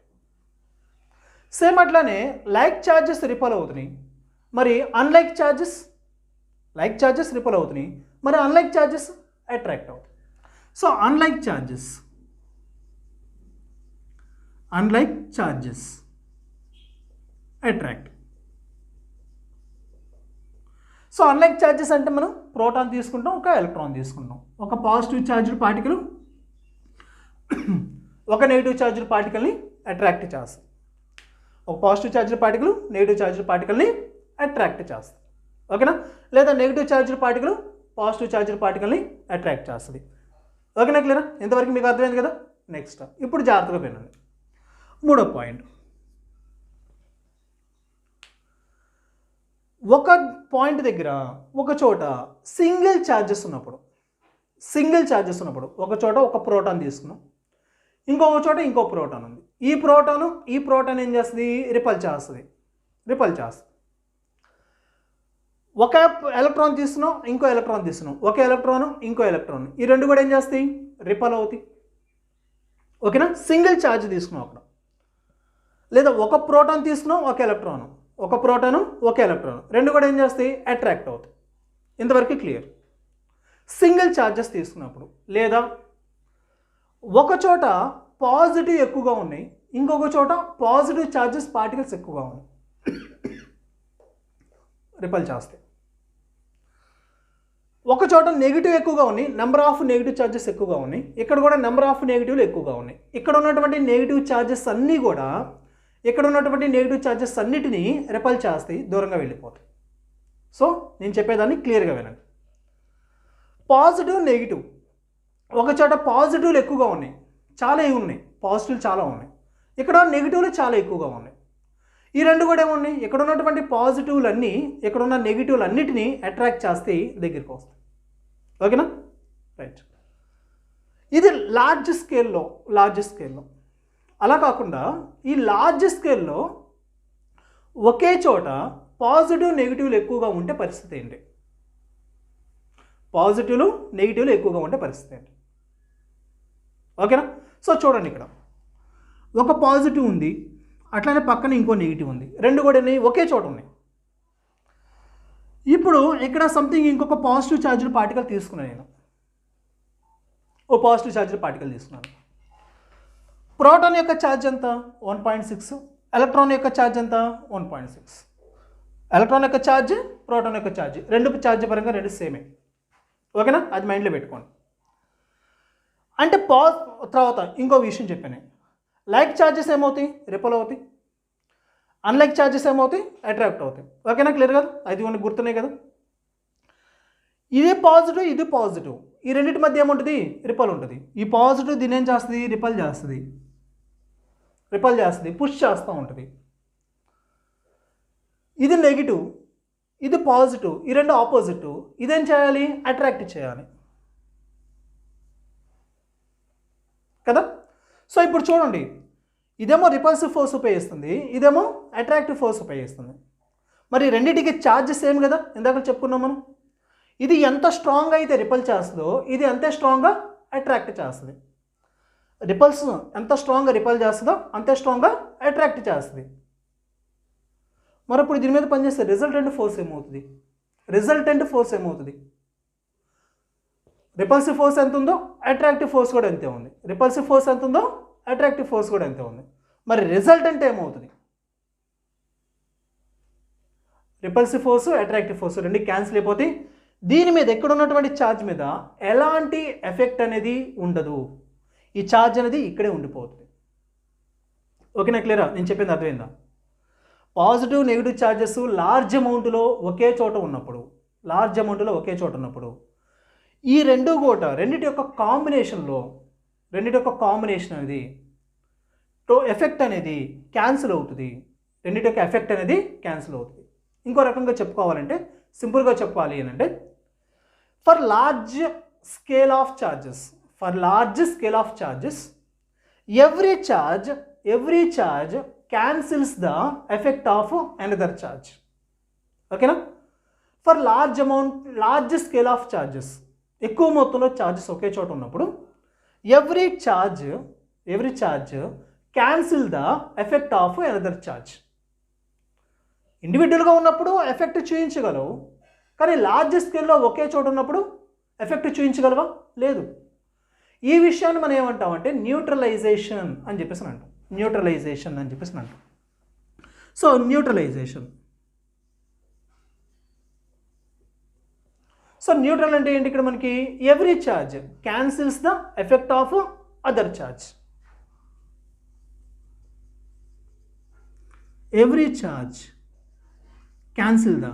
సేమ్ అట్లానే లైక్ ఛార్జెస్ రిపల్ అవుతున్నాయి, మరి అన్లైక్ ఛార్జెస్ రిపల్ అవుతున్నాయి, మరి అన్లైక్ ఛార్జెస్ అట్రాక్ట్ అవుతాయి. So unlike charges attract. So unlike charges అంటే మనం ప్రోటాన్ తీసుకుంటాం, ఒక ఎలక్ట్రాన్ తీసుకుంటాం. ఒక పాజిటివ్ ఛార్జ్డ్ పార్టికల్ ఒక నెగిటివ్ ఛార్జ్డ్ పార్టికల్ని అట్రాక్ట్ చేస్తుంది. ఒక positive charged particle negative charged పార్టికల్ని అట్రాక్ట్ చేస్తుంది. ఓకేనా? లేదా negative charged particle positive charged పార్టికల్ని అట్రాక్ట్ చేస్తుంది. ఓకేనా? క్లియరా? ఇంతవరకు మీకు అర్థమైంది కదా? నెక్స్ట్ ఇప్పుడు జాగ్రత్తగా వినండి. మూడో పాయింట్, ఒక పాయింట్ దగ్గర ఒక చోట సింగిల్ ఛార్జెస్ ఉన్నప్పుడు ఒక చోట ఒక ప్రోటాన్ తీసుకున్నాం, ఇంకొక చోట ఇంకో ప్రోటాన్ ఉంది. ఈ ప్రోటాన్ ఏం చేస్తుంది? రిపల్ చేస్తుంది. ఒక ఎలక్ట్రాన్ తీసుకున్నాం, ఇంకో ఎలక్ట్రాన్ తీసుకున్నాం, ఒక ఎలక్ట్రాన్ ఇంకో ఎలక్ట్రాన్, ఈ రెండు కూడా ఏం చేస్తాయి? రిపల్ అవుతాయి. ఓకేనా? సింగిల్ ఛార్జ్ తీసుకున్నాం అక్కడ. లేదా ఒక ప్రోటాన్ తీసుకున్నాం, ఒక ఎలక్ట్రాన్, రెండు కూడా ఏం చేస్తాయి? అట్రాక్ట్ అవుతాయి. ఇంతవరకు క్లియర్. సింగిల్ ఛార్జెస్ తీసుకున్నప్పుడు లేదా ఒక చోట పాజిటివ్ ఎక్కువగా ఉన్నాయి, ఇంకొక చోట పాజిటివ్ ఛార్జెస్ పార్టికల్స్ ఎక్కువగా ఉన్నాయి, రిపల్ చేస్తాయి. ఒక చోట నెగిటివ్ ఎక్కువగా ఉన్నాయి, నెంబర్ ఆఫ్ నెగిటివ్ ఛార్జెస్ ఎక్కువగా ఉన్నాయి, ఇక్కడ కూడా నెంబర్ ఆఫ్ నెగిటివ్లు ఎక్కువగా ఉన్నాయి. ఇక్కడ ఉన్నటువంటి నెగిటివ్ ఛార్జెస్ అన్నీ కూడా ఇక్కడ ఉన్నటువంటి నెగిటివ్ ఛార్జెస్ అన్నిటినీ రిపల్ చేస్తాయి, దూరంగా వెళ్ళిపోతాయి. సో నేను చెప్పేదాన్ని క్లియర్గా వినండి. పాజిటివ్ నెగిటివ్, ఒక చోట పాజిటివ్లు ఎక్కువగా ఉన్నాయి, చాలా ఉన్నాయి, పాజిటివ్లు చాలా ఉన్నాయి, ఇక్కడ నెగిటివ్లు చాలా ఎక్కువగా ఉన్నాయి. ఈ రెండు కూడా ఏమున్నాయి? ఇక్కడ ఉన్నటువంటి పాజిటివ్లు అన్నీ ఇక్కడ ఉన్న నెగిటివ్లు అన్నిటినీ అట్రాక్ట్ చేస్తే దగ్గరికి వస్తాయి. ఓకేనా? రైట్. ఇది లార్జ్ స్కేల్లో. అలా కాకుండా ఈ లార్జ్ స్కేల్లో ఒకే చోట పాజిటివ్ నెగిటివ్లు ఎక్కువగా ఉంటే పరిస్థితి ఏంటి? ఓకేనా? సో చూడండి, ఇక్కడ ఒక పాజిటివ్ ఉంది, అట్లానే పక్కన ఇంకో నెగిటివ్ ఉంది, రెండు కూడా ఒకే చోట ఉన్నాయి. ఇప్పుడు ఇక్కడ సంథింగ్ ఇంకొక పాజిటివ్ ఛార్జ్డ్ పార్టికల్ తీసుకున్నాను నేను. ప్రోటాన్ యొక్క ఛార్జ్ ఎంత? 1.6. ఎలక్ట్రాన్ యొక్క ఛార్జ్ ఎంత? 1.6. ఎలక్ట్రాన్ యొక్క ఛార్జ్, ప్రోటాన్ యొక్క ఛార్జ్, రెండు ఛార్జ్ పరంగా రెండు సేమే. ఓకేనా? అది మైండ్లో పెట్టుకోండి. అంటే తర్వాత ఇంకో విషయం చెప్పాను, లైక్ ఛార్జెస్ ఏమవుతాయి? రిపల్ అవుతాయి. అన్లైక్ ఛార్జెస్ ఏమవుతాయి? అట్రాక్ట్ అవుతాయి. ఓకేనా? క్లియర్ కదా? అది మనకు గుర్తున్నాయి కదా? ఇది పాజిటివ్, ఈ రెండింటి మధ్య ఏముంటుంది? రిపల్ ఉంటుంది. ఈ పాజిటివ్ దీని ఏం చేస్తుంది? రిపల్ చేస్తుంది, పుష్ చేస్తూ ఉంటుంది. ఇది నెగిటివ్, ఇది పాజిటివ్, ఈ రెండు ఆపోజిట్, ఇదేం చేయాలి? అట్రాక్ట్ చేయాలి కదా? సో ఇప్పుడు చూడండి, ఇదేమో రిపల్సివ్ ఫోర్స్ ఉపయోగిస్తుంది, ఇదేమో అట్రాక్టివ్ ఫోర్స్ ఉపయోగిస్తుంది. మరి రెండింటికి ఛార్జ్ సేమ్ కదా, ఇందాక చెప్పుకున్నాం మనం. ఇది ఎంత స్ట్రాంగ్ అయితే రిపల్ చేస్తుందో ఇది అంతే స్ట్రాంగ్గా అట్రాక్ట్ చేస్తుంది. రిపల్స్ ఎంత స్ట్రాంగ్గా రిపల్ చేస్తుందో అంతే స్ట్రాంగ్గా అట్రాక్ట్ చేస్తుంది. మరి ఇప్పుడు దీని మీద పనిచేస్తే రిజల్టెంట్ ఫోర్స్ ఏమవుతుంది? రిపల్సివ్ ఫోర్స్ ఎంత ఉందో అట్రాక్టివ్ ఫోర్స్ కూడా అంతే ఉంది. రిపల్సివ్ ఫోర్స్ ఎంత ఉందో అట్రాక్టివ్ ఫోర్స్ కూడా అంతే ఉంది. మరి రిజల్టెంట్ ఏమవుతుంది? రిపల్సివ్ ఫోర్స్ అట్రాక్టివ్ ఫోర్స్ రెండు క్యాన్సిల్ అయిపోతాయి. దీని మీద ఎక్కడ ఉన్నటువంటి ఛార్జ్ మీద ఎలాంటి ఎఫెక్ట్ అనేది ఉండదు. ఈ ఛార్జ్ అనేది ఇక్కడే ఉండిపోతుంది. ఓకేనా? క్లియరా? నేను చెప్పింది అర్థమైందా? పాజిటివ్ నెగిటివ్ ఛార్జెస్ లార్జ్ అమౌంట్లో ఒకే చోట ఉన్నప్పుడు ఈ రెండింటి యొక్క కాంబినేషన్ అనేది ఎఫెక్ట్ అనేది క్యాన్సిల్ అవుతుంది. ఇంకో రకంగా చెప్పుకోవాలంటే, సింపుల్గా చెప్పాలి అని అంటే, for large scale of charges every charge cancels the effect of another charge. ఓకేనా? For large scale of charges, ఎక్కువ మొత్తంలో ఛార్జెస్ ఒకే చోట ఉన్నప్పుడు every charge cancel the effect of another charge. ఇండివిజువల్గా ఉన్నప్పుడు ఎఫెక్ట్ చూపించగలవు, కానీ లార్జ్ స్కేల్లో ఒకే చోట ఉన్నప్పుడు ఎఫెక్ట్ చూపించగలవా? లేదు. ఈ విషయాన్ని మనం ఏమంటామంటే న్యూట్రలైజేషన్ అని చెప్పేసి అంటాం. సో న్యూట్రల్ అంటే ఏంటి? ఇక్కడ మనకి every charge cancels the effect of other charge. Every charge cancel the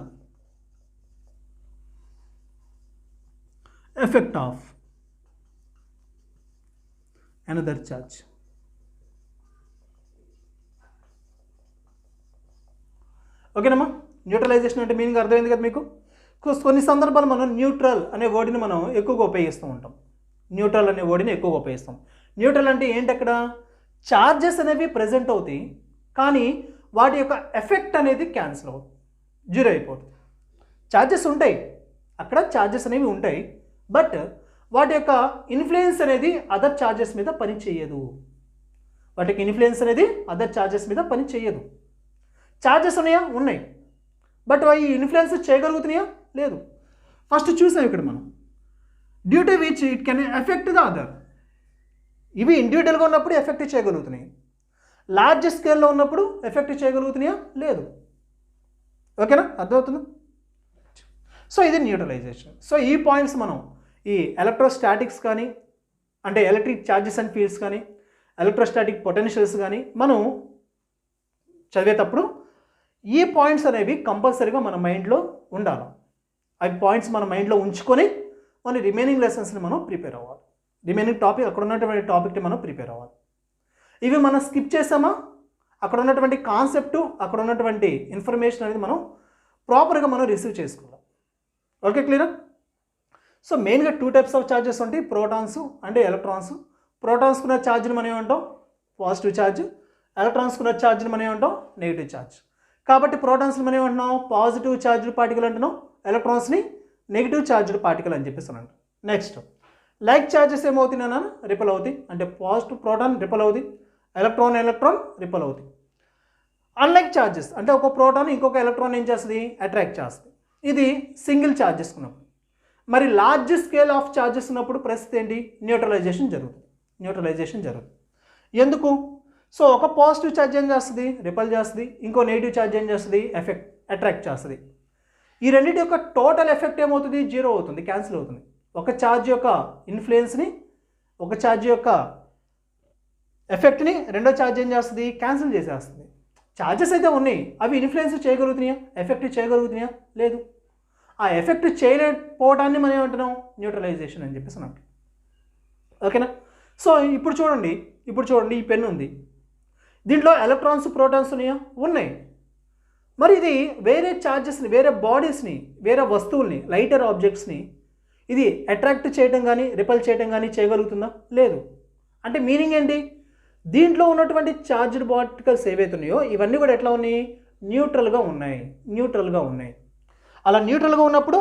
effect of another charge. ఓకేనమ్మా? న్యూట్రలైజేషన్ అంటే మీనింగ్ అర్థమైంది కదా మీకు? కొన్ని సందర్భాలు మనం న్యూట్రల్ అనే వర్డ్ని మనం ఎక్కువగా ఉపయోగిస్తూ ఉంటాం. న్యూట్రల్ అంటే ఏంటి? అక్కడ చార్జెస్ అనేవి ప్రజెంట్ అవుతాయి, కానీ వాటి యొక్క ఎఫెక్ట్ అనేది క్యాన్సిల్ అవుతుంది, జీరో అయిపోతుంది. ఛార్జెస్ ఉంటాయి, అక్కడ ఛార్జెస్ అనేవి ఉంటాయి, బట్ వాటి యొక్క ఇన్ఫ్లుయెన్స్ అనేది అదర్ ఛార్జెస్ మీద పని చేయదు. ఛార్జెస్ ఉన్నాయా? ఉన్నాయి, బట్ అవి ఇన్ఫ్లుయెన్స్ చేయగలుగుతున్నాయా? లేదు. ఫస్ట్ చూసాం ఇక్కడ మనం, due to which it can affect the other. ఇవి ఇండివిజువల్గా ఉన్నప్పుడు ఎఫెక్ట్ చేయగలుగుతున్నాయి, లార్జ్ స్కేల్లో ఉన్నప్పుడు ఎఫెక్ట్ చేయగలుగుతున్నాయా? లేదు. ఓకేనా? అర్థమవుతుంది? సో ఇది న్యూట్రలైజేషన్. సో ఈ పాయింట్స్ మనం ఈ ఎలక్ట్రోస్టాటిక్స్ కానీ, అంటే ఎలక్ట్రిక్ ఛార్జెస్ అండ్ ఫీల్డ్స్ కానీ, ఎలక్ట్రోస్టాటిక్ పొటెన్షియల్స్ కానీ మనం చదివేటప్పుడు ఈ పాయింట్స్ అనేవి కంపల్సరీగా మన మైండ్లో ఉండాలి. అవి పాయింట్స్ మన మైండ్లో ఉంచుకొని మన రిమైనింగ్ లెసన్స్ని మనం ప్రిపేర్ అవ్వాలి. అక్కడ ఉన్నటువంటి టాపిక్ని మనం ప్రిపేర్ అవ్వాలి. ఇవి మనం స్కిప్ చేసామా, అక్కడ ఉన్నటువంటి కాన్సెప్టు, అక్కడ ఉన్నటువంటి ఇన్ఫర్మేషన్ అనేది మనం ప్రాపర్గా మనం రిసీవ్ చేసుకోవాలి. ఓకే, క్లియరా? సో మెయిన్గా 2 టైప్స్ ఆఫ్ ఛార్జెస్ ఉంటాయి, ప్రోటాన్స్ అండ్ ఎలక్ట్రాన్స్. ప్రోటాన్స్కున్న ఛార్జ్ని మనం ఏమంటాం? Positive charge. ఎలక్ట్రాన్స్కున్న ఛార్జ్ని మనం ఏమంటాం? Negative charge. కాబట్టి ప్రోటాన్స్ని మనం ఏమంటున్నాం? పాజిటివ్ ఛార్జ్డ్ పార్టికల్ అంటున్నాం, ఎలక్ట్రాన్స్ని నెగిటివ్ ఛార్జ్డ్ పార్టికల్ అని చెప్పేసి అంటాం. నెక్స్ట్ లైక్ ఛార్జెస్ ఏమవుతున్నాయన్నా? రిపల్ అవుతాయి. అంటే పాజిటివ్ ప్రోటాన్ రిపల్ అవుతుంది, ఎలక్ట్రాన్ రిపల్ అవుతుంది. అన్లైక్ ఛార్జెస్ అంటే ఒక ప్రోటాన్ ఇంకొక ఎలక్ట్రాన్ ఏం చేస్తుంది? అట్రాక్ట్ చేస్తుంది. ఇది సింగిల్ ఛార్జెస్ ఉన్నప్పుడు. మరి లార్జ్ స్కేల్ ఆఫ్ ఛార్జెస్ ఉన్నప్పుడు పరిస్థితి ఏంటి? న్యూట్రలైజేషన్ జరుగుతుంది. ఎందుకు? సో ఒక పాజిటివ్ ఛార్జ్ ఏం చేస్తుంది? రిపల్ చేస్తుంది. ఇంకో నెగిటివ్ ఛార్జ్ ఏం చేస్తుంది? అట్రాక్ట్ చేస్తుంది. ఈ రెండింటి యొక్క టోటల్ ఎఫెక్ట్ ఏమవుతుంది? జీరో అవుతుంది, క్యాన్సిల్ అవుతుంది. ఒక ఛార్జ్ యొక్క ఇన్ఫ్లుయెన్స్ని, ఒక ఛార్జ్ యొక్క ఎఫెక్ట్ని రెండో ఛార్జ్ ఏం చేస్తుంది? క్యాన్సిల్ చేసేస్తుంది. ఛార్జెస్ అయితే ఉన్నాయి, అవి ఇన్ఫ్లుయెన్స్ చేయగలుగుతున్నాయా? ఎఫెక్ట్ చేయగలుగుతున్నాయా? లేదు. ఆ ఎఫెక్ట్ చేయలేకపోవడాన్ని మనం ఏమంటున్నాం? న్యూట్రలైజేషన్ అని చెప్పేసి అన్నాం. ఓకేనా? సో ఇప్పుడు చూడండి ఈ పెన్ ఉంది, దీంట్లో ఎలక్ట్రాన్స్ ప్రోటాన్స్ ఉన్నాయా? ఉన్నాయి. మరి ఇది వేరే ఛార్జెస్ని, వేరే బాడీస్ని, వేరే వస్తువుల్ని, లైటర్ ఆబ్జెక్ట్స్ని ఇది అట్రాక్ట్ చేయడం కానీ రిపల్ చేయడం కానీ చేయగలుగుతుందా? లేదు. అంటే మీనింగ్ ఏంటి? దీంట్లో ఉన్నటువంటి ఛార్జ్డ్ పార్టికల్స్ ఏవైతే ఉన్నాయో ఇవన్నీ కూడా ఎట్లా ఉన్నాయి? న్యూట్రల్గా ఉన్నాయి. అలా న్యూట్రల్గా ఉన్నప్పుడు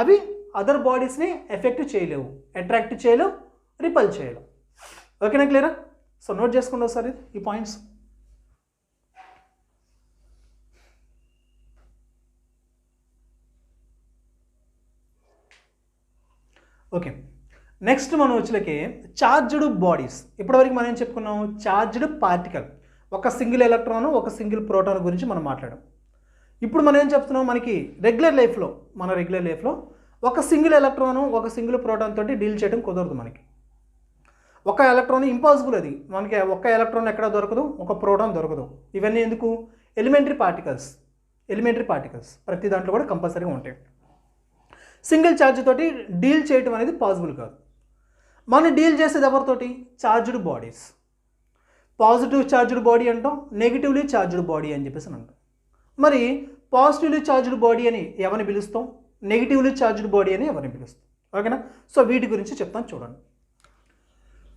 అవి అదర్ బాడీస్ని ఎఫెక్ట్ చేయలేవు, అట్రాక్ట్ చేయలేవు, రిపల్ చేయలేవు. ఓకేనా, క్లియరా? సో నోట్ చేసుకోండి ఒకసారి ఈ పాయింట్స్. ఓకే, నెక్స్ట్ మనం వచ్చేలకి చార్జ్డ్ బాడీస్. ఇప్పటివరకు మనం ఏం చెప్పుకున్నాం? చార్జ్డ్ పార్టికల్, ఒక సింగిల్ ఎలక్ట్రాన్ ఒక సింగిల్ ప్రోటాన్ గురించి మనం మాట్లాడాం. ఇప్పుడు మనం ఏం చెప్తున్నాం? మనకి రెగ్యులర్ లైఫ్లో ఒక సింగిల్ ఎలక్ట్రాన్ ఒక సింగిల్ ప్రోటాన్ తోటి డీల్ చేయడం కుదరదు. మనకి ఒక ఎలక్ట్రాన్ ఇంపాసిబుల్, అది మనకి ఒక ఎలక్ట్రాన్ ఎక్కడ దొరకదు, ఒక ప్రోటాన్ దొరకదు. ఇవన్నీ ఎందుకు? ఎలిమెంటరీ పార్టికల్స్ ప్రతి దాంట్లో కూడా కంపల్సరీగా ఉంటాయి. సింగిల్ ఛార్జ్ తోటి డీల్ చేయడం అనేది పాసిబుల్ కాదు. మనం డీల్ చేసేది ఎవరితోటి? Charged bodies. Positive charged body అంటాం, నెగిటివ్లీ చార్జ్డ్ బాడీ అని చెప్పేసి అంటాం. మరి పాజిటివ్లీ చార్జ్డ్ బాడీ అని ఎవరిని పిలుస్తాం? నెగిటివ్లీ చార్జ్డ్ బాడీ అని ఎవరిని పిలుస్తాం? ఓకేనా? సో వీటి గురించి చెప్తాను చూడండి.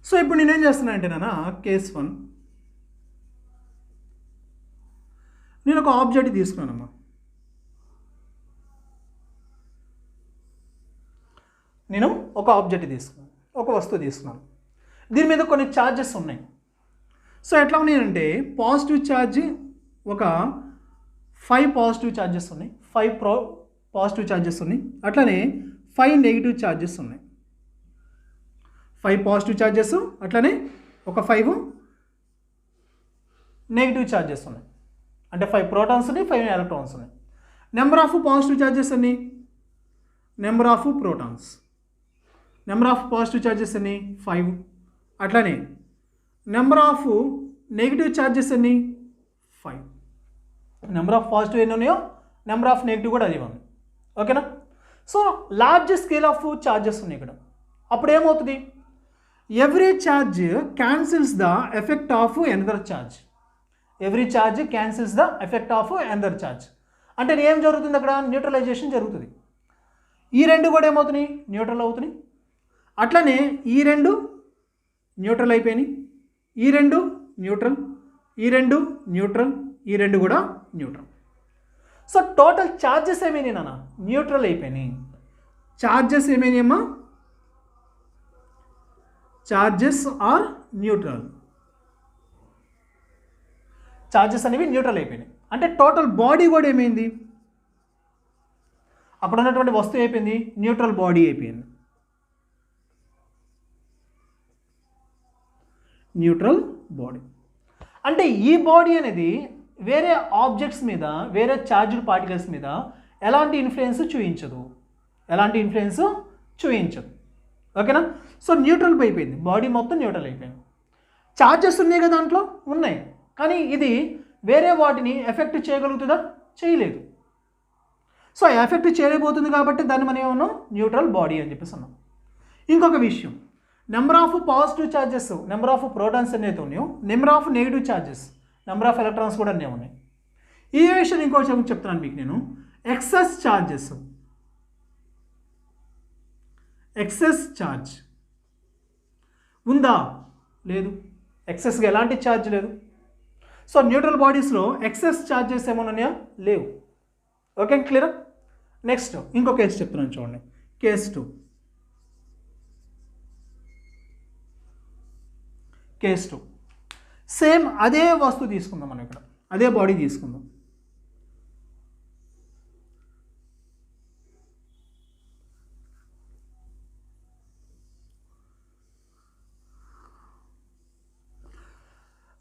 సో ఇప్పుడు నేనేం చేస్తున్నా అంటే కేస్ 1, నేను ఒక ఆబ్జెక్ట్ తీసుకున్నానమ్మా. నేను ఒక ఆబ్జెక్ట్ తీసుకున్నాను, ఒక వస్తువు తీసుకున్నాను. దీని మీద కొన్ని ఛార్జెస్ ఉన్నాయి. సో ఎట్లా ఉన్నాయంటే పాజిటివ్ ఛార్జ్ ఒక 5 పాజిటివ్ ఛార్జెస్ ఉన్నాయి, 5 పాజిటివ్ ఛార్జెస్ ఉన్నాయి. అట్లనే 5 నెగిటివ్ ఛార్జెస్ ఉన్నాయి. 5 పాజిటివ్ ఛార్జెస్, అట్లనే ఒక 5 నెగిటివ్ ఛార్జెస్ ఉన్నాయి. అంటే 5 ప్రోటాన్స్ ఉన్నాయి, 5 ఎలక్ట్రాన్స్ ఉన్నాయి. నెంబర్ ఆఫ్ పాజిటివ్ ఛార్జెస్ అన్ని, number of protons, number of positive charges అన్ని 5. అట్లనే నెంబర్ ఆఫ్ నెగిటివ్ ఛార్జెస్ అన్ని 5. నెంబర్ ఆఫ్ పాజిటివ్ ఎన్ని ఉన్నాయో నెంబర్ ఆఫ్ నెగిటివ్ కూడా అది ఉంది. ఓకేనా? So large scale of charges ఉన్నాయి ఇక్కడ. అప్పుడు ఏమవుతుంది? Every charge cancels the effect of another charge. Every charge cancels the effect of another charge. అంటే ఏం జరుగుతుంది అక్కడ? న్యూట్రలైజేషన్ జరుగుతుంది. ఈ రెండు కూడా ఏమవుతున్నాయి? న్యూట్రల్ అవుతున్నాయి. అట్లనే ఈ రెండు న్యూట్రల్ అయిపోయినాయి, ఈ రెండు న్యూట్రల్, ఈ రెండు న్యూట్రల్, ఈ రెండు కూడా న్యూట్రల్. సో టోటల్ ఛార్జెస్ ఏమైనాయి నాన్న? న్యూట్రల్ అయిపోయినాయి. ఛార్జెస్ ఏమైనాయమ్మా? Charges are neutral. ఛార్జెస్ అనేవి న్యూట్రల్ అయిపోయినాయి. అంటే టోటల్ బాడీ కూడా ఏమైంది? అక్కడ ఉన్నటువంటి వస్తువు అయిపోయింది న్యూట్రల్ బాడీ అయిపోయింది. న్యూట్రల్ బాడీ అంటే ఈ బాడీ అనేది వేరే ఆబ్జెక్ట్స్ మీద, వేరే ఛార్జ్డ్ పార్టికల్స్ మీద ఎలాంటి ఇన్ఫ్లుయెన్స్ చూపించదు. ఓకేనా? సో న్యూట్రల్ అయిపోయింది, బాడీ మొత్తం న్యూట్రల్ అయిపోయింది. ఛార్జెస్ ఉన్నాయి కదా దాంట్లో, ఉన్నాయి, కానీ ఇది వేరే వాటిని ఎఫెక్ట్ చేయగలుగుతుందా? చేయలేదు. సో ఎఫెక్ట్ చేయలేకపోతుంది కాబట్టి దాన్ని మనం ఏమన్నాం? న్యూట్రల్ బాడీ అని చెప్పేసి అన్నాం. ఇంకొక విషయం, number of positive charges, number of protons అనేవి ఉన్నాయో, number of negative charges, number of electrons కూడా అన్నీ ఉన్నాయి. ఈ విషయం ఇంకొక చెప్తున్నాను మీకు నేను. ఎక్సెస్ ఛార్జ్ ఉందా? లేదు. ఎక్సెస్గా ఎలాంటి ఛార్జ్ లేదు. సో న్యూట్రల్ బాడీస్లో ఎక్సెస్ ఛార్జెస్ ఏమైనా ఉన్నాయా? లేవు. ఓకే, క్లియరా? నెక్స్ట్ ఇంకో కేసు చెప్తున్నాను చూడండి. కేస్ 2. సేమ్ అదే వస్తువు తీసుకుందాం మనం ఇక్కడ, అదే బాడీ తీసుకుందాం.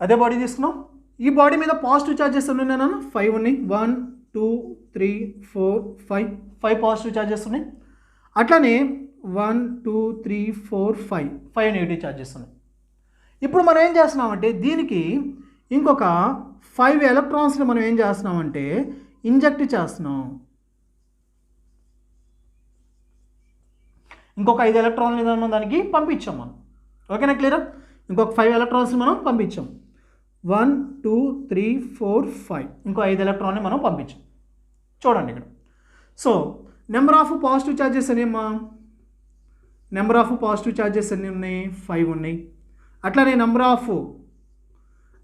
అదే బాడీ తీసుకున్నాం. ఈ బాడీ మీద పాజిటివ్ ఛార్జెస్ ఉన్నాయి నాన్న, 5 ఉన్నాయి. 1 2 3 4 5 పాజిటివ్ ఛార్జెస్ ఉన్నాయి. అట్లానే 1 2 3 4 5 నెగిటివ్ ఛార్జెస్ ఉన్నాయి. ఇప్పుడు మనం ఏం చేస్తున్నామంటే దీనికి ఇంకొక 5 ఎలక్ట్రాన్స్ని మనం ఏం చేస్తున్నామంటే ఇంజెక్ట్ చేస్తున్నాం. ఇంకొక 5 ఎలక్ట్రాన్లు మనం దానికి పంపించాం మనం. ఓకేనా, క్లియరా? ఇంకొక 5 ఎలక్ట్రాన్స్ని మనం పంపించాం. 1 2 3 4 5 ఇంకో 5 ఎలక్ట్రాన్ని మనం పంపించాం. చూడండి ఇక్కడ. So number of positive charges అనేమ్మా, నెంబర్ ఆఫ్ పాజిటివ్ ఛార్జెస్ ఎన్ని ఉన్నాయి? 5 ఉన్నాయి. అట్లానే నెంబర్ ఆఫ్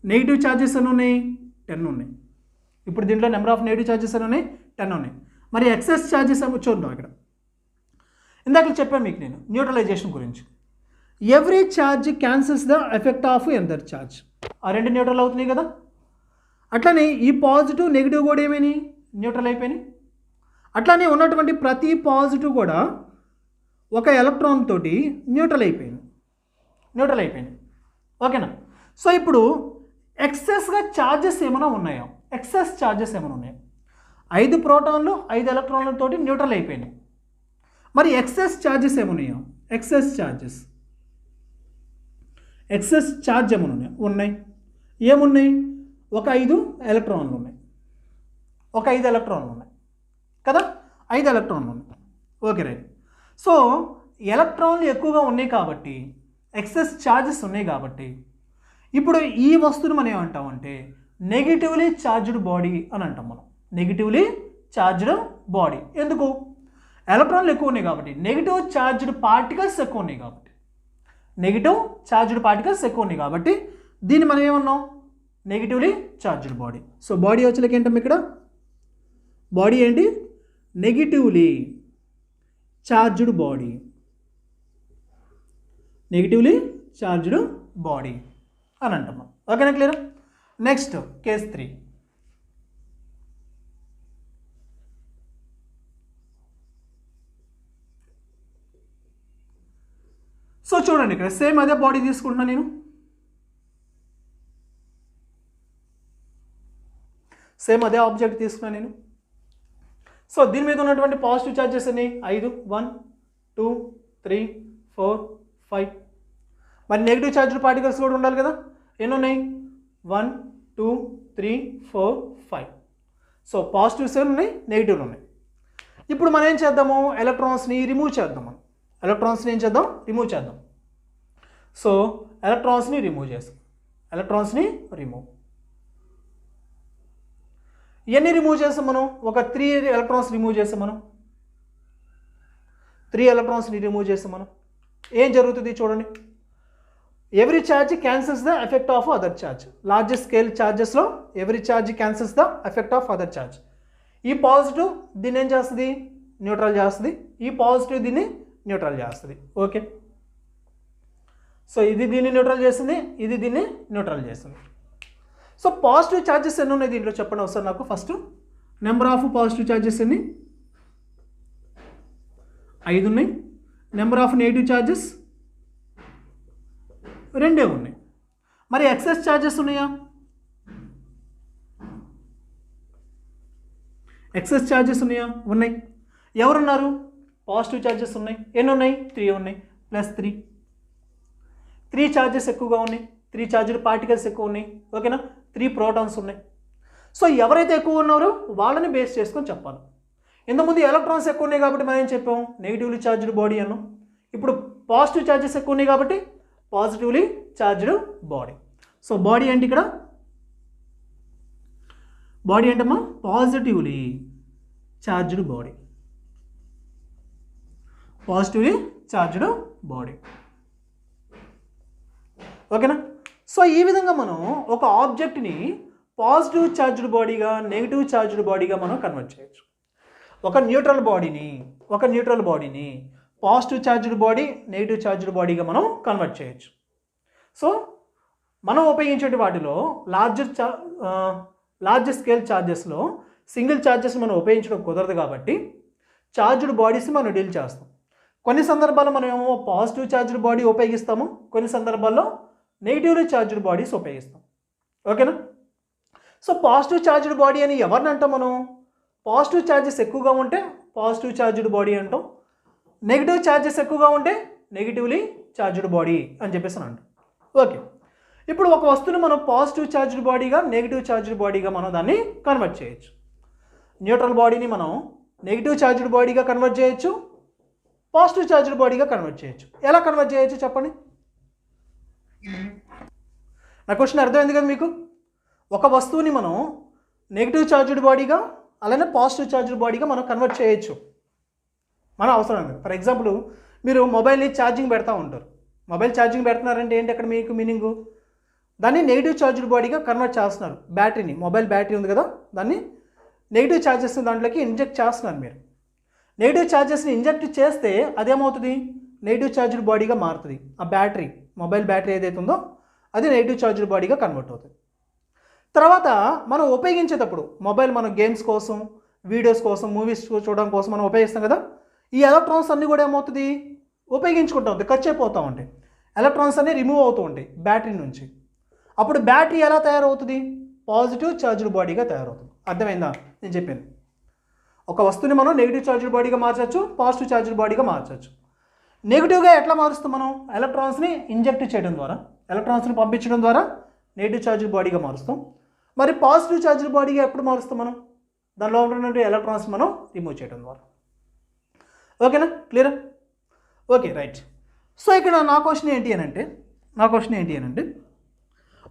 నెగిటివ్ ఛార్జెస్ ఎన్ని ఉన్నాయి? 10 ఉన్నాయి. ఇప్పుడు దీంట్లో నెంబర్ ఆఫ్ నెగిటివ్ ఛార్జెస్ ఎన్ని ఉన్నాయి? 10 ఉన్నాయి. మరి ఎక్సెస్ ఛార్జెస్ ఏమో చూద్దాం ఇక్కడ. ఇందాక చెప్పాను మీకు నేను న్యూట్రలైజేషన్ గురించి. Every charge cancels the effect of another charge. ఆ రెండు న్యూట్రల్ అవుతున్నాయి కదా. అట్లనే ఈ పాజిటివ్ నెగిటివ్ కూడా ఏమైనాయి, న్యూట్రల్ అయిపోయినాయి. అట్లానే ఉన్నటువంటి ప్రతి పాజిటివ్ కూడా ఒక ఎలక్ట్రాన్ తోటి న్యూట్రల్ అయిపోయింది. ఓకేనా. సో ఇప్పుడు ఎక్సెస్గా ఛార్జెస్ ఏమైనా ఉన్నాయా, ఎక్సెస్ ఛార్జెస్ ఏమైనా ఉన్నాయా? 5 ప్రోటాన్లు 5 ఎలక్ట్రాన్లతోటి న్యూట్రల్ అయిపోయినాయి. మరి ఎక్సెస్ ఛార్జెస్ ఏమున్నాయో, ఎక్సెస్ ఛార్జ్ ఏమైనా ఏమున్నాయి? ఒక 5 ఎలక్ట్రాన్లు ఉన్నాయి కదా, 5 ఎలక్ట్రాన్లు ఉన్నాయి. Okay right. సో ఎలక్ట్రాన్లు ఎక్కువగా ఉన్నాయి కాబట్టి, ఎక్సెస్ ఛార్జెస్ ఉన్నాయి కాబట్టి, ఇప్పుడు ఈ వస్తువుని మనం ఏమంటామంటే నెగిటివ్లీ ఛార్జ్డ్ బాడీ అని అంటాం మనం. Negatively charged body. ఎందుకు? ఎలక్ట్రాన్లు ఎక్కువ ఉన్నాయి కాబట్టి, నెగిటివ్ ఛార్జ్డ్ పార్టికల్స్ ఎక్కువ ఉన్నాయి కాబట్టి దీన్ని మనం ఏమన్నాం, negatively charged body. So body వచ్చేలకి ఏంటమ్మా ఇక్కడ, బాడీ ఏంటి, నెగిటివ్లీ ఛార్జ్డ్ బాడీ అని అంటాం. ఓకేనా, క్లియర్? Next case 3. సో చూడండి, ఇక్కడ సేమ్ అదే బాడీ తీసుకుంటున్నా నేను. సేమ్ అదే ఆబ్జెక్ట్ తీసుకున్నాను నేను. సో దీని మీద ఉన్నటువంటి పాజిటివ్ ఛార్జెస్ ఎన్ని? 5, 1, 2, 3, 4, 5. మరి నెగిటివ్ ఛార్జ్డ్ పార్టికల్స్ కూడా ఉండాలి కదా. ఎన్ని ఉన్నాయి? 1, 2, 3, 4, 5. సో పాజిటివ్స్ ఉన్నాయి, నెగిటివ్లు ఉన్నాయి. ఇప్పుడు మనం ఏం చేద్దాము, ఎలక్ట్రాన్స్ని రిమూవ్ చేద్దాం. రిమూవ్ చేద్దాం. సో ఎలక్ట్రాన్స్ని రిమూవ్. ఎన్ని రిమూవ్ చేస్తాం మనం? ఒక 3 ఎలక్ట్రాన్స్ రిమూవ్ చేస్తాం మనం. 3 ఎలక్ట్రాన్స్ని రిమూవ్ చేస్తాం మనం. ఏం జరుగుతుంది చూడండి. Every charge cancels the effect of other charge. Large scale ఛార్జెస్లో every charge cancels the effect of other charge. ఈ పాజిటివ్ దీన్ని ఏం చేస్తుంది, న్యూట్రల్ చేస్తుంది. ఈ పాజిటివ్ దీన్ని న్యూట్రల్ చేస్తుంది. ఓకే. సో ఇది దీన్ని న్యూట్రల్ చేస్తుంది, ఇది దీన్ని న్యూట్రల్ చేస్తుంది. సో పాజిటివ్ ఛార్జెస్ ఎన్ని ఉన్నాయి దీంట్లో చెప్పండి ఒకసారి నాకు. First number of positive charges ఎన్ని? 5 ఉన్నాయి. నెంబర్ ఆఫ్ నెగిటివ్ ఛార్జెస్ 2 ఉన్నాయి. మరి ఎక్సెస్ ఛార్జెస్ ఉన్నాయా? ఉన్నాయి. ఎవరున్నారు? పాజిటివ్ ఛార్జెస్ ఉన్నాయి. ఎన్ని ఉన్నాయి? 3 ఉన్నాయి. +3. 3 ఛార్జెస్ ఎక్కువగా ఉన్నాయి. 3 ఛార్జ్డ్ పార్టికల్స్ ఎక్కువ ఉన్నాయి. ఓకేనా. 3 ప్రోటాన్స్ ఉన్నాయి. సో ఎవరైతే ఎక్కువ ఉన్నారో వాళ్ళని బేస్ చేసుకొని చెప్పాలి. ఇంతకుముందు ఎలక్ట్రాన్స్ ఎక్కువ ఉన్నాయి కాబట్టి మనం ఏం చెప్పాం, నెగిటివ్లీ ఛార్జ్డ్ బాడీ అన్నాం. ఇప్పుడు పాజిటివ్ ఛార్జెస్ ఎక్కువ ఉన్నాయి కాబట్టి positively charged body. So body అంటే ఇక్కడ బాడీ ఏంటమ్మా, పాజిటివ్లీ ఛార్జ్డ్ బాడీ. ఓకేనా. సో ఈ విధంగా మనం ఒక ఆబ్జెక్ట్ని పాజిటివ్ ఛార్జ్డ్ బాడీగా, నెగిటివ్ ఛార్జ్డ్ బాడీగా మనం కన్వర్ట్ చేయొచ్చు. ఒక న్యూట్రల్ బాడీని positive charged body, negative charged బాడీగా మనం కన్వర్ట్ చేయొచ్చు. సో మనం ఉపయోగించే వాటిలో లార్జ్ స్కేల్ ఛార్జెస్లో సింగిల్ ఛార్జెస్ మనం ఉపయోగించడం కుదరదు కాబట్టి ఛార్జ్డ్ బాడీస్ మనం డీల్ చేస్తాం. కొన్ని సందర్భాల్లో మనం ఏమో పాజిటివ్ ఛార్జ్డ్ బాడీ ఉపయోగిస్తాము, కొన్ని సందర్భాల్లో నెగిటివ్లీ ఛార్జ్డ్ బాడీస్ ఉపయోగిస్తాం. ఓకేనా. సో పాజిటివ్ ఛార్జ్డ్ బాడీ అని ఎవరిని అంటాం మనం? పాజిటివ్ ఛార్జెస్ ఎక్కువగా ఉంటే పాజిటివ్ ఛార్జ్డ్ బాడీ అంటాం. నెగిటివ్ ఛార్జెస్ ఎక్కువగా ఉంటే నెగిటివ్లీ ఛార్జ్డ్ బాడీ అని చెప్పేసి అంటాం. ఓకే. ఇప్పుడు ఒక వస్తువుని మనం పాజిటివ్ ఛార్జ్డ్ బాడీగా, నెగిటివ్ ఛార్జ్డ్ బాడీగా మనం దాన్ని కన్వర్ట్ చేయొచ్చు. న్యూట్రల్ బాడీని మనం నెగిటివ్ ఛార్జ్డ్ బాడీగా కన్వర్ట్ చేయొచ్చు, పాజిటివ్ ఛార్జ్డ్ బాడీగా కన్వర్ట్ చేయొచ్చు. ఎలా కన్వర్ట్ చేయొచ్చు చెప్పండి. నా క్వశ్చన్ అర్థమైంది కదా మీకు. ఒక వస్తువుని మనం నెగిటివ్ ఛార్జ్డ్ బాడీగా అలానే పాజిటివ్ ఛార్జ్డ్ బాడీగా మనం కన్వర్ట్ చేయొచ్చు మన అవసరం. ఫర్ ఎగ్జాంపుల్ మీరు మొబైల్ని ఛార్జింగ్ పెడతా ఉంటారు. మొబైల్ ఛార్జింగ్ పెడుతున్నారంటే ఏంటి అక్కడ మీకు మీనింగు? దాన్ని నెగిటివ్ ఛార్జ్డ్ బాడీగా కన్వర్ట్ చేస్తున్నారు. బ్యాటరీని, మొబైల్ బ్యాటరీ ఉంది కదా, దాన్ని నెగిటివ్ ఛార్జెస్ని దాంట్లోకి ఇంజెక్ట్ చేస్తున్నారు మీరు. నెగిటివ్ ఛార్జెస్ని ఇంజెక్ట్ చేస్తే అదేమవుతుంది, నెగిటివ్ ఛార్జ్డ్ బాడీగా మారుతుంది. ఆ బ్యాటరీ, మొబైల్ బ్యాటరీ ఏదైతే ఉందో అది నెగిటివ్ ఛార్జ్డ్ బాడీగా కన్వర్ట్ అవుతుంది. తర్వాత మనం ఉపయోగించేటప్పుడు మొబైల్ మనం గేమ్స్ కోసం, వీడియోస్ కోసం, మూవీస్ చూడడం కోసం మనం ఉపయోగిస్తాం కదా, ఈ ఎలక్ట్రాన్స్ అన్నీ కూడా ఏమవుతుంది, ఉపయోగించుకుంటూ ఉంటాయి, ఖర్చు అయిపోతూ ఉంటాయి. ఎలక్ట్రాన్స్ అన్నీ రిమూవ్ అవుతూ ఉంటాయి బ్యాటరీ నుంచి. అప్పుడు బ్యాటరీ ఎలా తయారవుతుంది, పాజిటివ్ ఛార్జ్డ్ బాడీగా తయారవుతుంది. అర్థమైందా నేను చెప్పాను? ఒక వస్తువుని మనం నెగిటివ్ ఛార్జ్డ్ బాడీగా మార్చవచ్చు, పాజిటివ్ ఛార్జ్డ్ బాడీగా మార్చవచ్చు. నెగిటివ్గా ఎట్లా మారుస్తాం మనం, ఎలక్ట్రాన్స్ని ఇంజెక్ట్ చేయడం ద్వారా, ఎలక్ట్రాన్స్ని పంపించడం ద్వారా నెగిటివ్ ఛార్జ్డ్ బాడీగా మారుస్తాం. మరి పాజిటివ్ ఛార్జ్డ్ బాడీగా ఎప్పుడు మారుస్తాం మనం, దానిలో ఉన్నటువంటి ఎలక్ట్రాన్స్ మనం రిమూవ్ చేయడం ద్వారా. ఓకేనా, క్లియర్? Okay, right. సో ఇక్కడ నా క్వశ్చన్ ఏంటి అని అంటే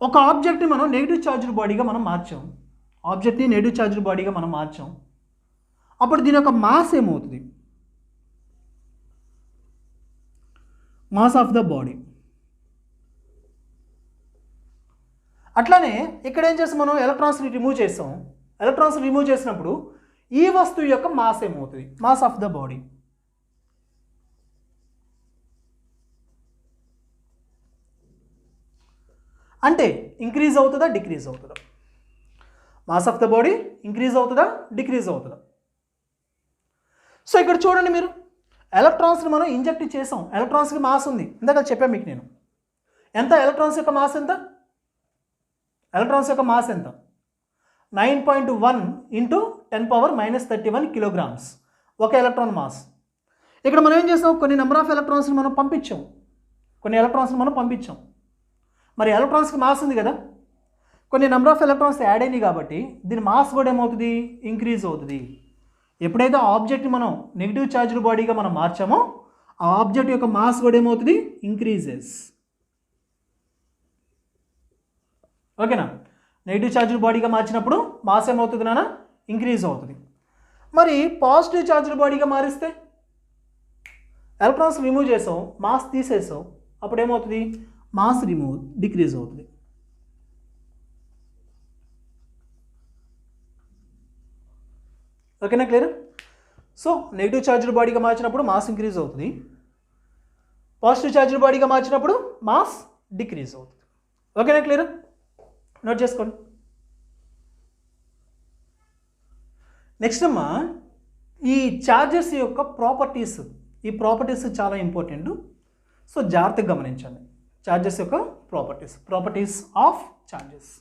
ఒక ఆబ్జెక్ట్ని మనం నెగిటివ్ ఛార్జ్డ్ బాడీగా మనం మార్చాం, అప్పుడు దీని యొక్క మాస్ ఏమవుతుంది, మాస్ ఆఫ్ ద బాడీ. అట్లానే ఇక్కడ ఏం చేస్తాం మనం, ఎలక్ట్రాన్స్ని రిమూవ్ చేస్తాం. ఎలక్ట్రాన్స్ రిమూవ్ చేసినప్పుడు ఈ వస్తువు యొక్క మాస్ ఏమవుతుంది, మాస్ ఆఫ్ ద బాడీ. అంటే ఇంక్రీజ్ అవుతుందా, డిక్రీజ్ అవుతుందా, mass of the body increase అవుతుందా, డిక్రీజ్ అవుతుందా? సో ఇక్కడ చూడండి మీరు, ఎలక్ట్రాన్స్ని మనం ఇంజెక్ట్ చేసాం, ఎలక్ట్రాన్స్కి మాస్ ఉంది, ఇందాక చెప్పాను మీకు నేను. ఎంత ఎలక్ట్రాన్స్ యొక్క మాస్ ఎంత, ఎలక్ట్రాన్స్ యొక్క మాస్ ఎంత, 9.1 ఇంటూ 10⁻³ కిలోగ్రామ్స్ ఒక ఎలక్ట్రాన్ మాస్. ఇక్కడ మనం ఏం చేసాం, కొన్ని నెంబర్ ఆఫ్ ఎలక్ట్రాన్స్ని మనం పంపించాం, మరి ఎలక్ట్రాన్స్కి మాస్ ఉంది కదా, కొన్ని నెంబర్ ఆఫ్ ఎలక్ట్రాన్స్ యాడ్ అయినాయి కాబట్టి దీని మాస్ కూడా ఏమవుతుంది, ఇంక్రీజ్ అవుతుంది. ఎప్పుడైతే ఆబ్జెక్ట్ని మనం నెగిటివ్ ఛార్జ్డ్ బాడీగా మనం మార్చామో ఆ ఆబ్జెక్ట్ యొక్క మాస్ కూడా ఏమవుతుంది, ఇంక్రీజెస్. ఓకేనా, నెగిటివ్ ఛార్జ్డ్ బాడీగా మార్చినప్పుడు మాస్ ఏమవుతుంది నాన్న, ఇంక్రీజ్ అవుతుంది. మరి పాజిటివ్ ఛార్జ్డ్ బాడీగా మారిస్తే ఎలక్ట్రాన్స్ రిమూవ్ చేసావు, మాస్ తీసేసావు, అప్పుడు ఏమవుతుంది, మాస్ డిక్రీజ్ అవుతుంది. ఓకేనా, క్లియర్? సో నెగిటివ్ ఛార్జ్డ్ బాడీగా మార్చినప్పుడు మాస్ ఇంక్రీజ్ అవుతుంది, పాజిటివ్ ఛార్జ్డ్ బాడీగా మార్చినప్పుడు మాస్ డిక్రీజ్ అవుతుంది. ఓకేనా, క్లియర్? నోట్ చేసుకోండి. నెక్స్ట్ అమ్మా, ఈ ఛార్జెస్ యొక్క ప్రాపర్టీస్, ఈ ప్రాపర్టీస్ చాలా ఇంపార్టెంట్. సో జాగ్రత్తగా గమనించండి. చార్జెస్ యొక్క properties of charges.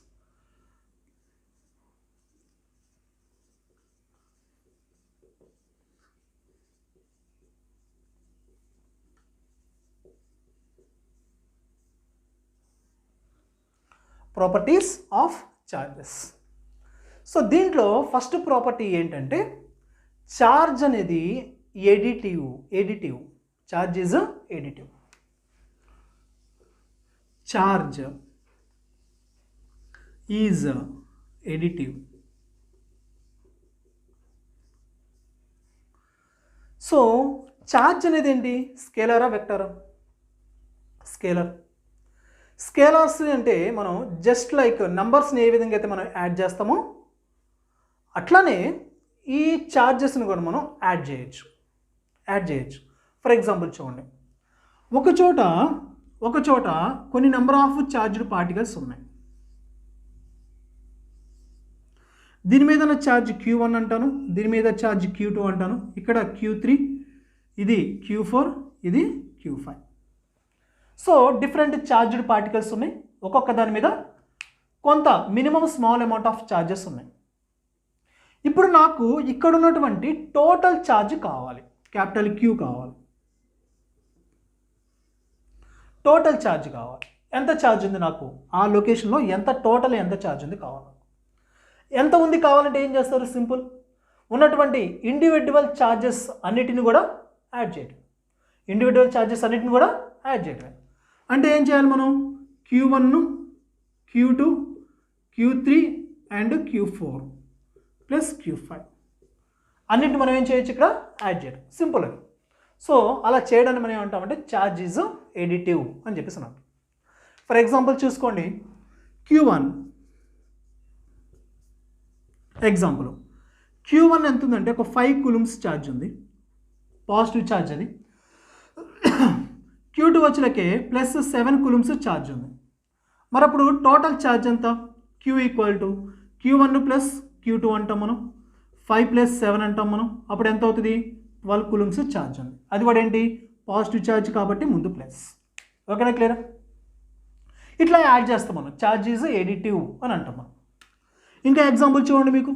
Properties of charges. So దీంట్లో ఫస్ట్ ప్రాపర్టీ ఏంటంటే చార్జ్ అనేది additive. Charge is additive. Charge is additive. So charge అనేది ఏంటి, స్కేలరా వెక్టరా? స్కేలర్స్ అంటే మనం జస్ట్ లైక్ నంబర్స్ని ఏ విధంగా అయితే మనం యాడ్ చేస్తామో అట్లానే ఈ చార్జెస్ని కూడా మనం యాడ్ చేయొచ్చు. ఫర్ ఎగ్జాంపుల్ చూడండి, ఒక చోట కొన్ని నెంబర్ ఆఫ్ చార్జ్డ్ పార్టికల్స్ ఉన్నాయి. దీని మీద ఛార్జ్ Q1 అంటాను, దీని మీద ఛార్జ్ Q2 అంటాను, ఇక్కడ Q3, ఇది Q4, ఇది Q5. So different charged particles ఉన్నాయి. ఒక్కొక్క దాని మీద కొంత minimum small amount of charges ఉన్నాయి. ఇప్పుడు నాకు ఇక్కడ ఉన్నటువంటి టోటల్ ఛార్జ్ కావాలి, క్యాపిటల్ Q కావాలి, టోటల్ ఛార్జ్ కావాలి. ఎంత ఛార్జ్ ఉంది నాకు ఆ లొకేషన్లో, ఎంత ఛార్జ్ ఉంది కావాలి. ఎంత ఉంది కావాలంటే ఏం చేస్తారు, సింపుల్, ఉన్నటువంటి ఇండివిజువల్ ఛార్జెస్ అన్నిటిని కూడా యాడ్ చేయడం. అంటే ఏం చేయాలి మనం, Q1, Q2, Q3 and Q4 plus Q5 అన్నింటిని మనం ఏం చేయొచ్చు, ఇక్కడ యాడ్ చేయడం. సింపుల్ అది. సో అలా చేయడాన్ని మనం ఏమంటామంటే ఛార్జ్ ఈజ్ ఎడిటివ్ అని చెప్పేసి అన్నాం. ఫర్ ఎగ్జాంపుల్ చూసుకోండి, Q1 ఎగ్జాంపుల్, Q1 ఎంత ఉందంటే ఒక 5 కూలుమ్స్ ఛార్జ్ ఉంది, పాజిటివ్ ఛార్జ్ అది. Q2 వచ్చేలకే ప్లస్ 7 కూలుమ్స్ ఛార్జ్ ఉంది. మరి అప్పుడు టోటల్ ఛార్జ్ ఎంత? Q equal to Q1 plus Q2 అంటాం మనం, 5 ప్లస్ 7 అంటాం మనం. అప్పుడు ఎంత అవుతుంది? 12 కూలుమ్స్ ఛార్జ్ ఉంది. అది కూడా ఏంటి? పాజిటివ్ ఛార్జ్ కాబట్టి ముందు ప్లస్. ఓకేనా, క్లియరా? ఇట్లా యాడ్ చేస్తాం మనం. ఛార్జ్ ఈజ్ ఎడిటివ్ అని అంటాం మనం. ఇంకా ఎగ్జాంపుల్ చూడండి, మీకు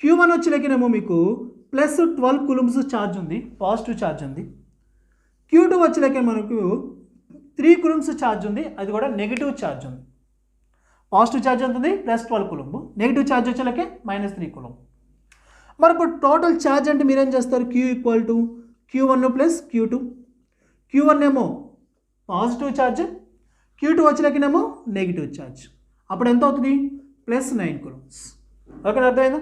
Q1 వచ్చేలకేనేమో మీకు ప్లస్ 12 కూలుమ్స్ ఛార్జ్ ఉంది, పాజిటివ్ ఛార్జ్ ఉంది. Q2 వచ్చేలకే మనకు 3 కూలుమ్స్ ఛార్జ్ ఉంది, అది కూడా నెగిటివ్ ఛార్జ్ ఉంది. పాజిటివ్ ఛార్జ్ ఎంత ఉంది? Plus 12 coulomb. నెగిటివ్ ఛార్జ్ వచ్చేలకే -3 కూలుంబ్. మరి ఇప్పుడు టోటల్ ఛార్జ్ అంటే మీరేం చేస్తారు? Q equal to Q1 plus Q2. Q1 ఏమో పాజిటివ్ ఛార్జ్, Q2 వచ్చేలకేనేమో నెగిటివ్ ఛార్జ్. అప్పుడు ఎంత అవుతుంది? Plus 9 coulombs. ఓకేనా, అర్థమైందా?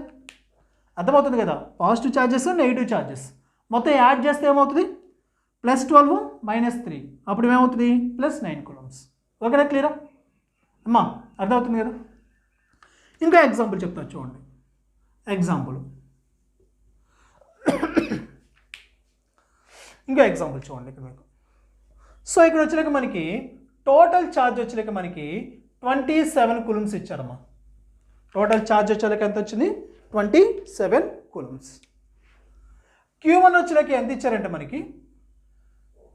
అర్థమవుతుంది కదా? పాజిటివ్ ఛార్జెస్, నెగిటివ్ ఛార్జెస్ మొత్తం యాడ్ చేస్తే ఏమవుతుంది? ప్లస్ 12 -3. అప్పుడు ఏమవుతుంది? Plus 9 coulombs. ఓకేనా, క్లియరా అమ్మా? అర్థమవుతుంది కదా? ఇంకా ఎగ్జాంపుల్ చెప్తా చూడండి. ఇంకా ఎగ్జాంపుల్ చూడండి ఇక్కడ మీకు. సో ఇక్కడ వచ్చేలాక మనకి టోటల్ ఛార్జ్ వచ్చేలాక మనకి 27 కూలుంబ్స్ ఇచ్చారమ్మా. టోటల్ ఛార్జ్ వచ్చేలాక ఎంత వచ్చింది? 27 కూలుంబ్స్. Q1 వచ్చేలాక ఎంత ఇచ్చారంటే మనకి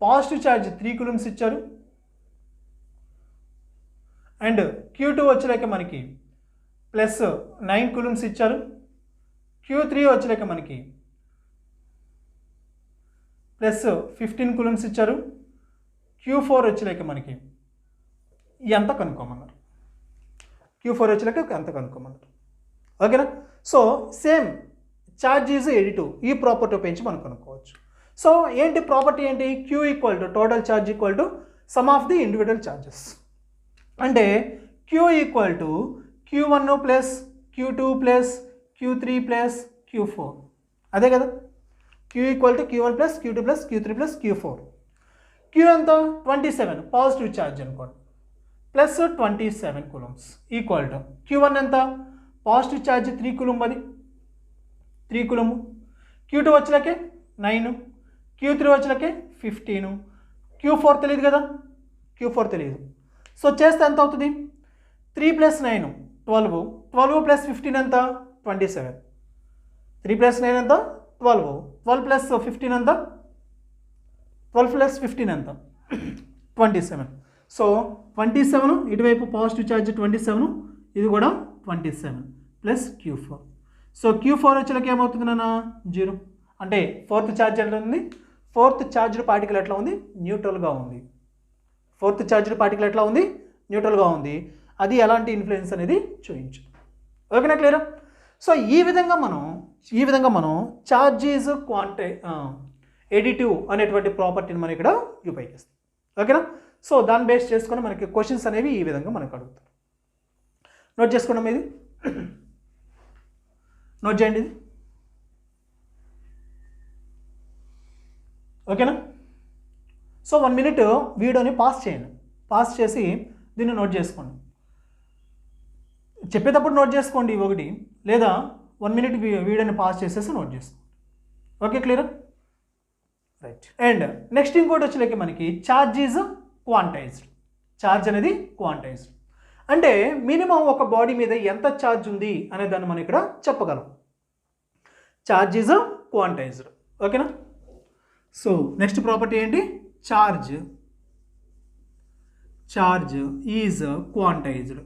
పాజిటివ్ ఛార్జ్ 3 కూలుంబ్స్ ఇచ్చారు. అండ్ Q2 వచ్చేలాక మనకి ప్లస్ 9 కూలుంబ్స్ ఇచ్చారు. Q3 వచ్చేలాక మనకి ప్లస్ 15 కూలుంబ్స్ ఇచ్చారు. Q4 వచ్చేలాక మనకి ఎంత కనుక్కోమన్నారు? Q4 వచ్చేలాక ఎంత కనుక్కోమన్నారు? ఓకేనా? So same charge is additive. ఈ ప్రాపర్టీ ఉపయోగించి మనం కనుక్కోవచ్చు. సో ఏంటి ప్రాపర్టీ ఏంటి? Q equal to total charge equal to some of the individual charges. అంటే Q equal to Q1 plus Q2 plus Q3 plus Q4. అదే కదా? Q equal to Q1 plus Q2 plus Q3 plus Q4. Q ఎంత? 27 positive charge అనుకోండి, plus 27 coulombs equal to Q1 ఎంత? Positive charge 3 coulomb, అది 3 coulomb. Q2 వచ్చేలాకే 9, Q3 వచ్చేలాకే 15, Q4 తెలియదు కదా? Q4 తెలియదు. So చేస్తే ఎంత అవుతుంది? 3 ప్లస్ 9 12, 12 ప్లస్ 15 ఎంత? 27. 3 ప్లస్ 9 ఎంత? 12, 12 ప్లస్ 15 ఎంత? 12 ప్లస్ 15 ఎంత? 27. సో 27 ఇటువైపు పాజిటివ్ ఛార్జ్ 27, ఇది కూడా 27 ప్లస్ Q4. సో Q4 వచ్చేలాకి ఏమవుతుంది నాన్న? 0. అంటే ఫోర్త్ ఛార్జ్ ఎట్లా ఉంది? ఫోర్త్ ఛార్జ్డ్ పార్టికల్ ఎట్లా ఉంది? న్యూట్రల్గా ఉంది. ఫోర్త్ ఛార్జ్డ్ పార్టికల్ ఎట్లా ఉంది? న్యూట్రల్గా ఉంది. అది ఎలాంటి ఇన్ఫ్లుయెన్స్ అనేది చూపించు. ఓకేనా, క్లియరా? సో ఈ విధంగా మనం ఛార్జ్ ఈజ్ ఎడిటివ్ అనేటువంటి ప్రాపర్టీని మనం ఇక్కడ ఉపయోగిస్తాం. ఓకేనా? సో దాన్ని బేస్ చేసుకొని మనకి క్వశ్చన్స్ అనేవి ఈ విధంగా మనకు అడుగుతారు. నోట్ చేసుకున్నాం, ఇది నోట్ చేయండి ఇది. ఓకేనా? సో 1 minute వీడియోని పాస్ చేయండి. పాస్ చేసి దీన్ని నోట్ చేసుకోండి. చెప్పేటప్పుడు నోట్ చేసుకోండి ఒకటి, లేదా 1 minute వీడియోని పాస్ చేసేసి నోట్ చేసుకోండి. Okay, clear? Right. And next ఇంకోటి వచ్చేలాకి మనకి ఛార్జ్ ఈజ్ క్వాంటైజ్డ్. ఛార్జ్ అనేది క్వాంటైజ్డ్ అంటే మినిమం ఒక బాడీ మీద ఎంత ఛార్జ్ ఉంది అనే దాన్ని మనం ఇక్కడ చెప్పగలం. Charge is quantised. ఓకేనా? సో నెక్స్ట్ ప్రాపర్టీ ఏంటి? Charge is quantised.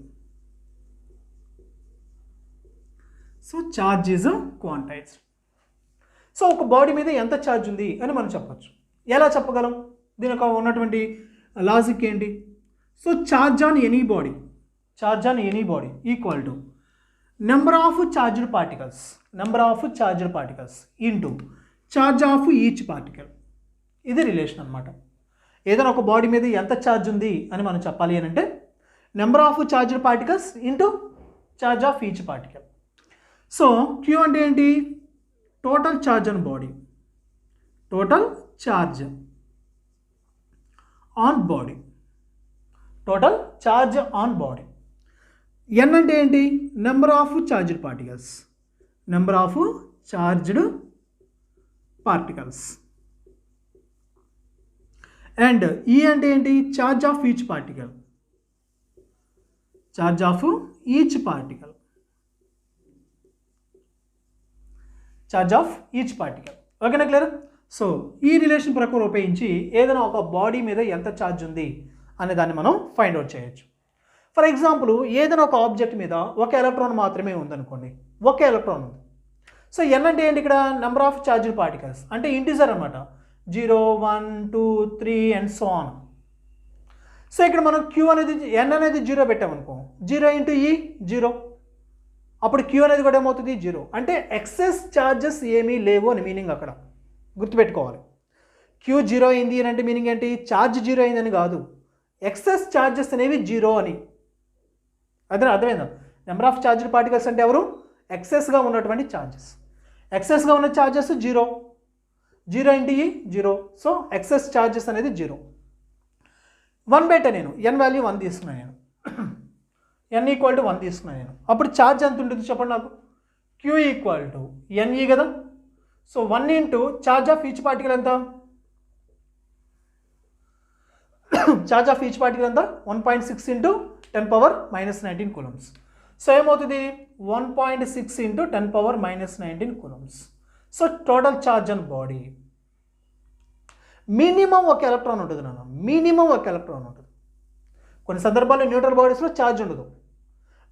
So charge is quantised. So ఒక బాడీ మీద ఎంత ఛార్జ్ ఉంది అని మనం చెప్పచ్చు. ఎలా చెప్పగలం? దీనికి ఉన్నటువంటి లాజిక్ ఏంటి? So charge on any body equal to number of charged particles into charge of each particle. ఇది రిలేషన్ అనమాట. ఏదైనా ఒక బాడీ మీద ఎంత ఛార్జ్ ఉంది అని మనం చెప్పాలి అని అంటే number of charged particles into charge of each particle. So Q అంటే ఏంటి? Total charge on body, total charge on body. N అంటే ఏంటి? Number of charged particles. And ఈ అంటే ఏంటి, charge of each particle, charge of each particle, charge of each particle. ఓకేనా, clear? So ఈ relation ప్రకారం ఉపయోగించి ఏదైనా ఒక బాడీ మీద ఎంత ఛార్జ్ ఉంది అనే దాన్ని మనం ఫైండ్ అవుట్ చేయొచ్చు. ఫర్ ఎగ్జాంపుల్, ఏదైనా ఒక ఆబ్జెక్ట్ మీద ఒక ఎలక్ట్రాన్ మాత్రమే ఉందనుకోండి, ఒక ఎలక్ట్రాన్ ఉంది. సో ఎన్ అంటే ఏంటి, ఇక్కడ నెంబర్ ఆఫ్ ఛార్జ్డ్ పార్టికల్స్ అంటే ఇంటిజర్ అనమాట, 0 1 2 3 అండ్ సో ఆన్. సో ఇక్కడ మనం క్యూ అనేది ఎన్ అనేది 0 పెట్టామనుకో, 0 ఇంటూ ఈ 0, అప్పుడు క్యూ అనేది కూడా ఏమవుతుంది 0. అంటే ఎక్సెస్ ఛార్జెస్ ఏమీ లేవు అని మీనింగ్ అక్కడ గుర్తుపెట్టుకోవాలి. క్యూ 0 అయింది అని అంటే మీనింగ్ ఏంటి, ఛార్జ్ 0 అయిందని కాదు, ఎక్సెస్ ఛార్జెస్ అనేవి 0 అని. అదే అర్థమైందా? నెంబర్ ఆఫ్ ఛార్జ్డ్ పార్టికల్స్ అంటే ఎవరు, ఎక్సెస్గా ఉన్నటువంటి ఛార్జెస్. ఎక్సెస్గా ఉన్న ఛార్జెస్ 0, 0 ఇంటూ ఈ 0. సో ఎక్సెస్ ఛార్జెస్ అనేది 0. 1 బెట్ట నేను ఎన్ వాల్యూ 1 తీసుకున్నాను, నేను ఎన్ ఈక్వల్ టు 1 తీసుకున్నాను నేను. అప్పుడు ఛార్జ్ ఎంత ఉంటుంది చెప్పండి నాకు, క్యూ ఈక్వల్ టు ఎన్ఈ కదా. So 1 into charge of each particle ఎంత, ఛార్జ్ ఆఫ్ ఈచ్ పార్టికల్ ఎంత 1.6 ఇంటూ 10⁻⁻19 కూలమ్స్. సో ఏమవుతుంది 1.6 into 10⁻⁻19 coulombs. So total charge on body minimum ఒక ఎలక్ట్రాన్ ఉంటుంది నాన్న, మినిమం ఒక ఎలక్ట్రాన్ ఉంటుంది. కొన్ని సందర్భాల్లో న్యూట్రల్ బాడీస్లో ఛార్జ్ ఉండదు.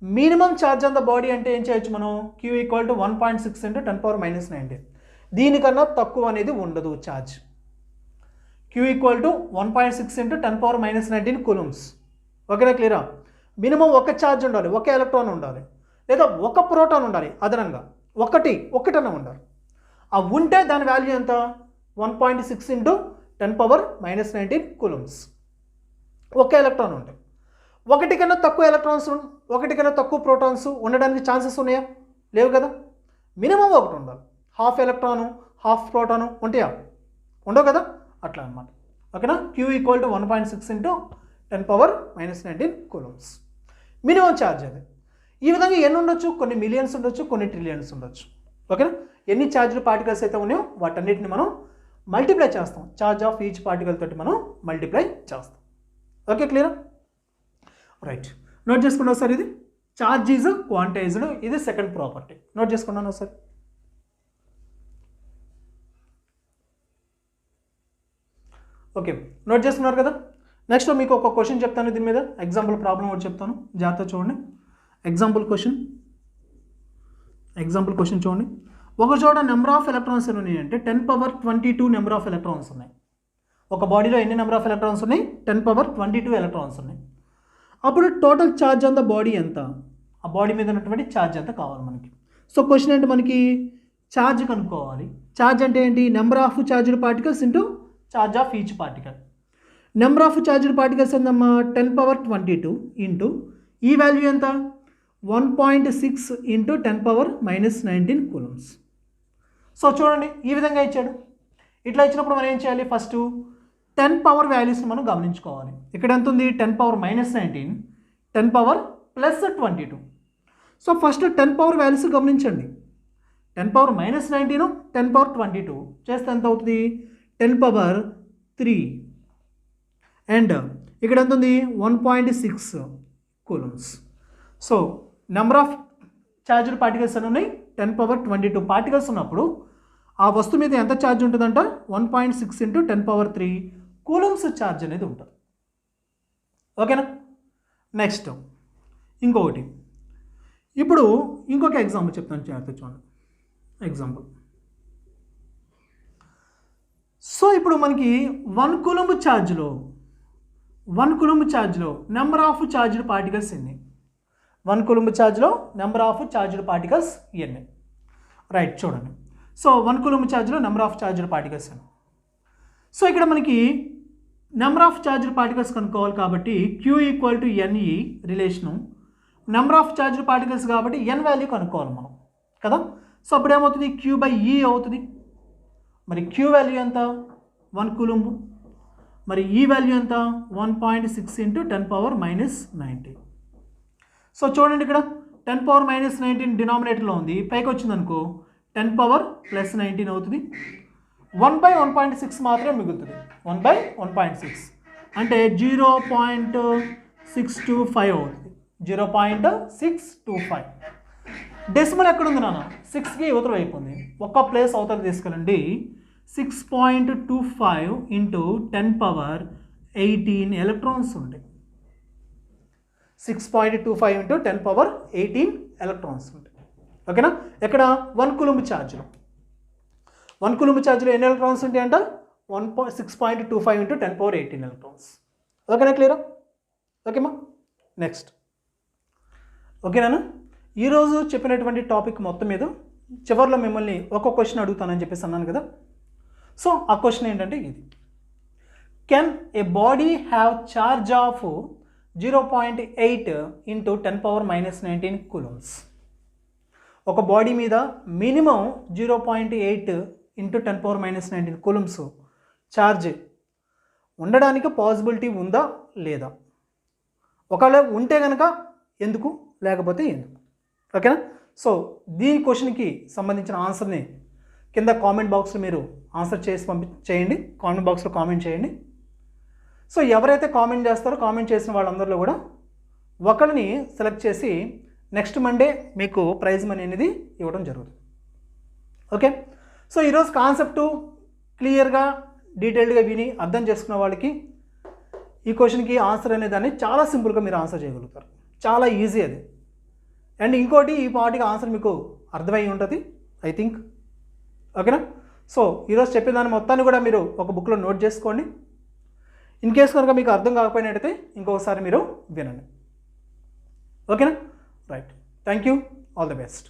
Minimum charge on the body అంటే ఏం చేయొచ్చు మనం, క్యూ ఈక్వల్ టు 1.6 ఇంటూ 10⁻⁻19. దీనికన్నా తక్కువ అనేది ఉండదు charge. Q equal to 1.6 into 10⁻⁻19 coulombs. ఓకేనా, క్లియరా? మినిమం ఒక ఛార్జ్ ఉండాలి, ఒక ఎలక్ట్రాన్ ఉండాలి, లేదా ఒక ప్రోటాన్ ఉండాలి అదనంగా, ఒకటన్నా ఉండాలి. ఆ ఉంటే దాని వాల్యూ ఎంత, 1.6 ఇంటూ 10⁻⁻19 కూలమ్స్. ఒక ఎలక్ట్రాన్ ఉంటాయి. ఒకటి కన్నా తక్కువ ఎలక్ట్రాన్స్, ఒకటి కన్నా తక్కువ ప్రోటాన్స్ ఉండడానికి ఛాన్సెస్ ఉన్నాయా, లేవు కదా. మినిమం ఒకటి ఉండాలి. హాఫ్ ఎలక్ట్రాను హాఫ్ ప్రోటాను ఉంటాయా, ఉండవు కదా, అట్లా అనమాట. ఓకేనా, Q equal to 1.6 into 10⁻⁻19 coulombs minimum charge అది. ఈ విధంగా ఎన్ని ఉండొచ్చు, కొన్ని మిలియన్స్ ఉండొచ్చు, కొన్ని ట్రిలియన్స్ ఉండొచ్చు. ఓకేనా, ఎన్ని ఛార్జ్డ్ పార్టికల్స్ అయితే ఉన్నాయో వాటన్నిటిని మనం మల్టిప్లై చేస్తాం, ఛార్జ్ ఆఫ్ ఈచ్ పార్టికల్ తోటి మనం మల్టిప్లై చేస్తాం. Okay, clear? రైట్, నోట్ చేసుకున్నాం ఒకసారి. ఇది ఛార్జ్ ఈజ్ క్వాంటైజ్డ్, ఇది సెకండ్ ప్రాపర్టీ. నోట్ చేసుకున్నాను ఒకసారి. ఓకే, నోట్ చేసుకున్నారు కదా. నెక్స్ట్ మీకు ఒక క్వశ్చన్ చెప్తాను, దీని మీద ఎగ్జాంపుల్ ప్రాబ్లం ఒకటి చెప్తాను, జాగ్రత్త చూడండి. ఎగ్జాంపుల్ క్వశ్చన్ చూడండి. ఒక చోట నెంబర్ ఆఫ్ ఎలక్ట్రాన్స్ ఎన్ని ఉన్నాయి అంటే 10⁻22 నెంబర్ ఆఫ్ ఎలక్ట్రాన్స్ ఉన్నాయి. ఒక బాడీలో ఎన్ని నెంబర్ ఆఫ్ ఎలక్ట్రాన్స్ ఉన్నాయి, 10⁻22 ఎలక్ట్రాన్స్ ఉన్నాయి. అప్పుడు total charge on the body ఎంత, ఆ బాడీ మీద ఉన్నటువంటి ఛార్జ్ ఎంత కావాలి మనకి. సో క్వశ్చన్ అంటే మనకి ఛార్జ్ కనుక్కోవాలి. ఛార్జ్ అంటే ఏంటి, number of charged particles into charge of each particle. Number of charged particles ఎంతమ్మా, 10⁻22 ఇంటూ ఈ వాల్యూ ఎంత, 1.6 ఇంటూ 10⁻⁻19 కూలమ్స్. సో చూడండి, ఈ విధంగా ఇచ్చాడు. ఇట్లా ఇచ్చినప్పుడు మనం ఏం చేయాలి, ఫస్ట్ 10 పవర్ వాల్యూస్ని మనం గమనించుకోవాలి. ఇక్కడ ఎంత ఉంది, 10⁻⁻19, 10⁻+22. సో ఫస్ట్ 10 పవర్ వాల్యూస్ గమనించండి. 10⁻⁻19, 10⁻22 చేస్తే ఎంత అవుతుంది, 10⁻3. అండ్ ఇక్కడ ఎంత ఉంది, 1.6 coulombs. So number of charged particles అని ఉన్నాయి, 10⁻22 పార్టికల్స్ ఉన్నప్పుడు ఆ వస్తువు మీద ఎంత ఛార్జ్ ఉంటుందంట, 1.6 ఇంటూ 10⁻3 కూలమ్స్ ఛార్జ్ అనేది ఉంటుంది. ఓకేనా. నెక్స్ట్ ఇంకొకటి, ఇప్పుడు ఇంకొక ఎగ్జాంపుల్ చెప్తాను, జాగ్రత్త చూడండి. ఎగ్జాంపుల్, సో ఇప్పుడు మనకి 1 కూలంబ్ ఛార్జ్లో నెంబర్ ఆఫ్ ఛార్జ్డ్ పార్టికల్స్ ఎన్ని, 1 కూలంబ్ ఛార్జ్లో నెంబర్ ఆఫ్ ఛార్జ్డ్ పార్టికల్స్ ఎన్ని. రైట్, చూడండి. సో 1 కూలంబ్ ఛార్జ్లో నెంబర్ ఆఫ్ ఛార్జ్డ్ పార్టికల్స్ ఎన్ని. సో ఇక్కడ మనకి నెంబర్ ఆఫ్ ఛార్జ్డ్ పార్టికల్స్ కనుక్కోవాలి కాబట్టి Q equal to n e relation, number of charged particles కాబట్టి ఎన్ వాల్యూ కనుక్కోవాలి మనం కదా. సో అప్పుడు ఏమవుతుంది, క్యూ బై ఈ అవుతుంది. మరి క్యూ వాల్యూ ఎంత, 1 కూలంబ్. మరి ఈ వాల్యూ ఎంత, 1.6 ఇంటూ 10⁻⁻19. సో చూడండి, ఇక్కడ 10⁻⁻19 డినామినేటర్లో ఉంది, పైకి వచ్చింది అనుకో 10⁻+19 అవుతుంది. 1/1.6 మాత్రమే మిగులుతుంది. 1/1.6 అంటే 0.625 అవుతుంది. 0.625. డెసిమల్ ఎక్కడుంది నాన్న? 6కి యువతల వైపు ఉంది. ఒక్క ప్లేస్ అవతల తీసుకెళ్ళండి. 6.25 ఇంటూ 10^18 ఎలక్ట్రాన్స్ ఉంటాయి. 6.25 ఇంటూ 10^18 ఎలక్ట్రాన్స్ ఉంటాయి. ఓకేనా? ఇక్కడ 1 కూలంబ్ ఛార్జ్లో 1 కూలంబ్ ఛార్జ్లో ఎన్ని ఎలక్ట్రాన్స్ ఉంటాయి అంట? 6.25 ఇంటూ 10^18 ఎలక్ట్రాన్స్. ఓకేనా? క్లియరా? ఓకేమా? నెక్స్ట్. ఓకేనా? ఈరోజు చెప్పినటువంటి టాపిక్ మొత్తం మీద చివరిలో మిమ్మల్ని ఒక క్వశ్చన్ అడుగుతానని చెప్పేసి అన్నాను కదా. సో ఆ క్వశ్చన్ ఏంటంటే ఇది: can A body have charge of 0.8 into 10^-19 coulombs? ఒక బాడీ మీద మినిమం 0.8 ఇంటూ 10^-19 కూలంబ్స్ ఛార్జ్ ఉండడానికి పాసిబిలిటీ ఉందా లేదా? ఒకవేళ ఉంటే కనుక ఎందుకు, లేకపోతే ఎందుకు? ఓకేనా? సో దీని క్వశ్చన్కి సంబంధించిన ఆన్సర్ని కింద కామెంట్ బాక్స్లో మీరు ఆన్సర్ చేసి చేయండి. కామెంట్ బాక్స్లో కామెంట్ చేయండి. సో ఎవరైతే కామెంట్ చేస్తారో కామెంట్ చేసిన వాళ్ళందరిలో కూడా ఒకరిని సెలెక్ట్ చేసి నెక్స్ట్ మండే మీకు ప్రైజ్ మనీ అనేది ఇవ్వడం జరుగుతుంది. ఓకే? సో ఈరోజు కాన్సెప్టు క్లియర్గా డీటెయిల్డ్గా విని అర్థం చేసుకున్న వాళ్ళకి ఈ క్వశ్చన్కి ఆన్సర్ అనే దాన్ని చాలా సింపుల్గా మీరు ఆన్సర్ చేయగలుగుతారు. చాలా ఈజీ అది. అండ్ ఇంకోటి, ఈ పాటికి ఆన్సర్ మీకు అర్థమై ఉంటుంది ఐ థింక్. ఓకేనా? సో ఈరోజు చెప్పిన దాన్ని మొత్తాన్ని కూడా మీరు ఒక బుక్లో నోట్ చేసుకోండి. ఇన్ కేస్ కనుక మీకు అర్థం కాకపోయినట్టయితే ఇంకొకసారి మీరు వినండి. ఓకేనా? Right. Thank you. All the best.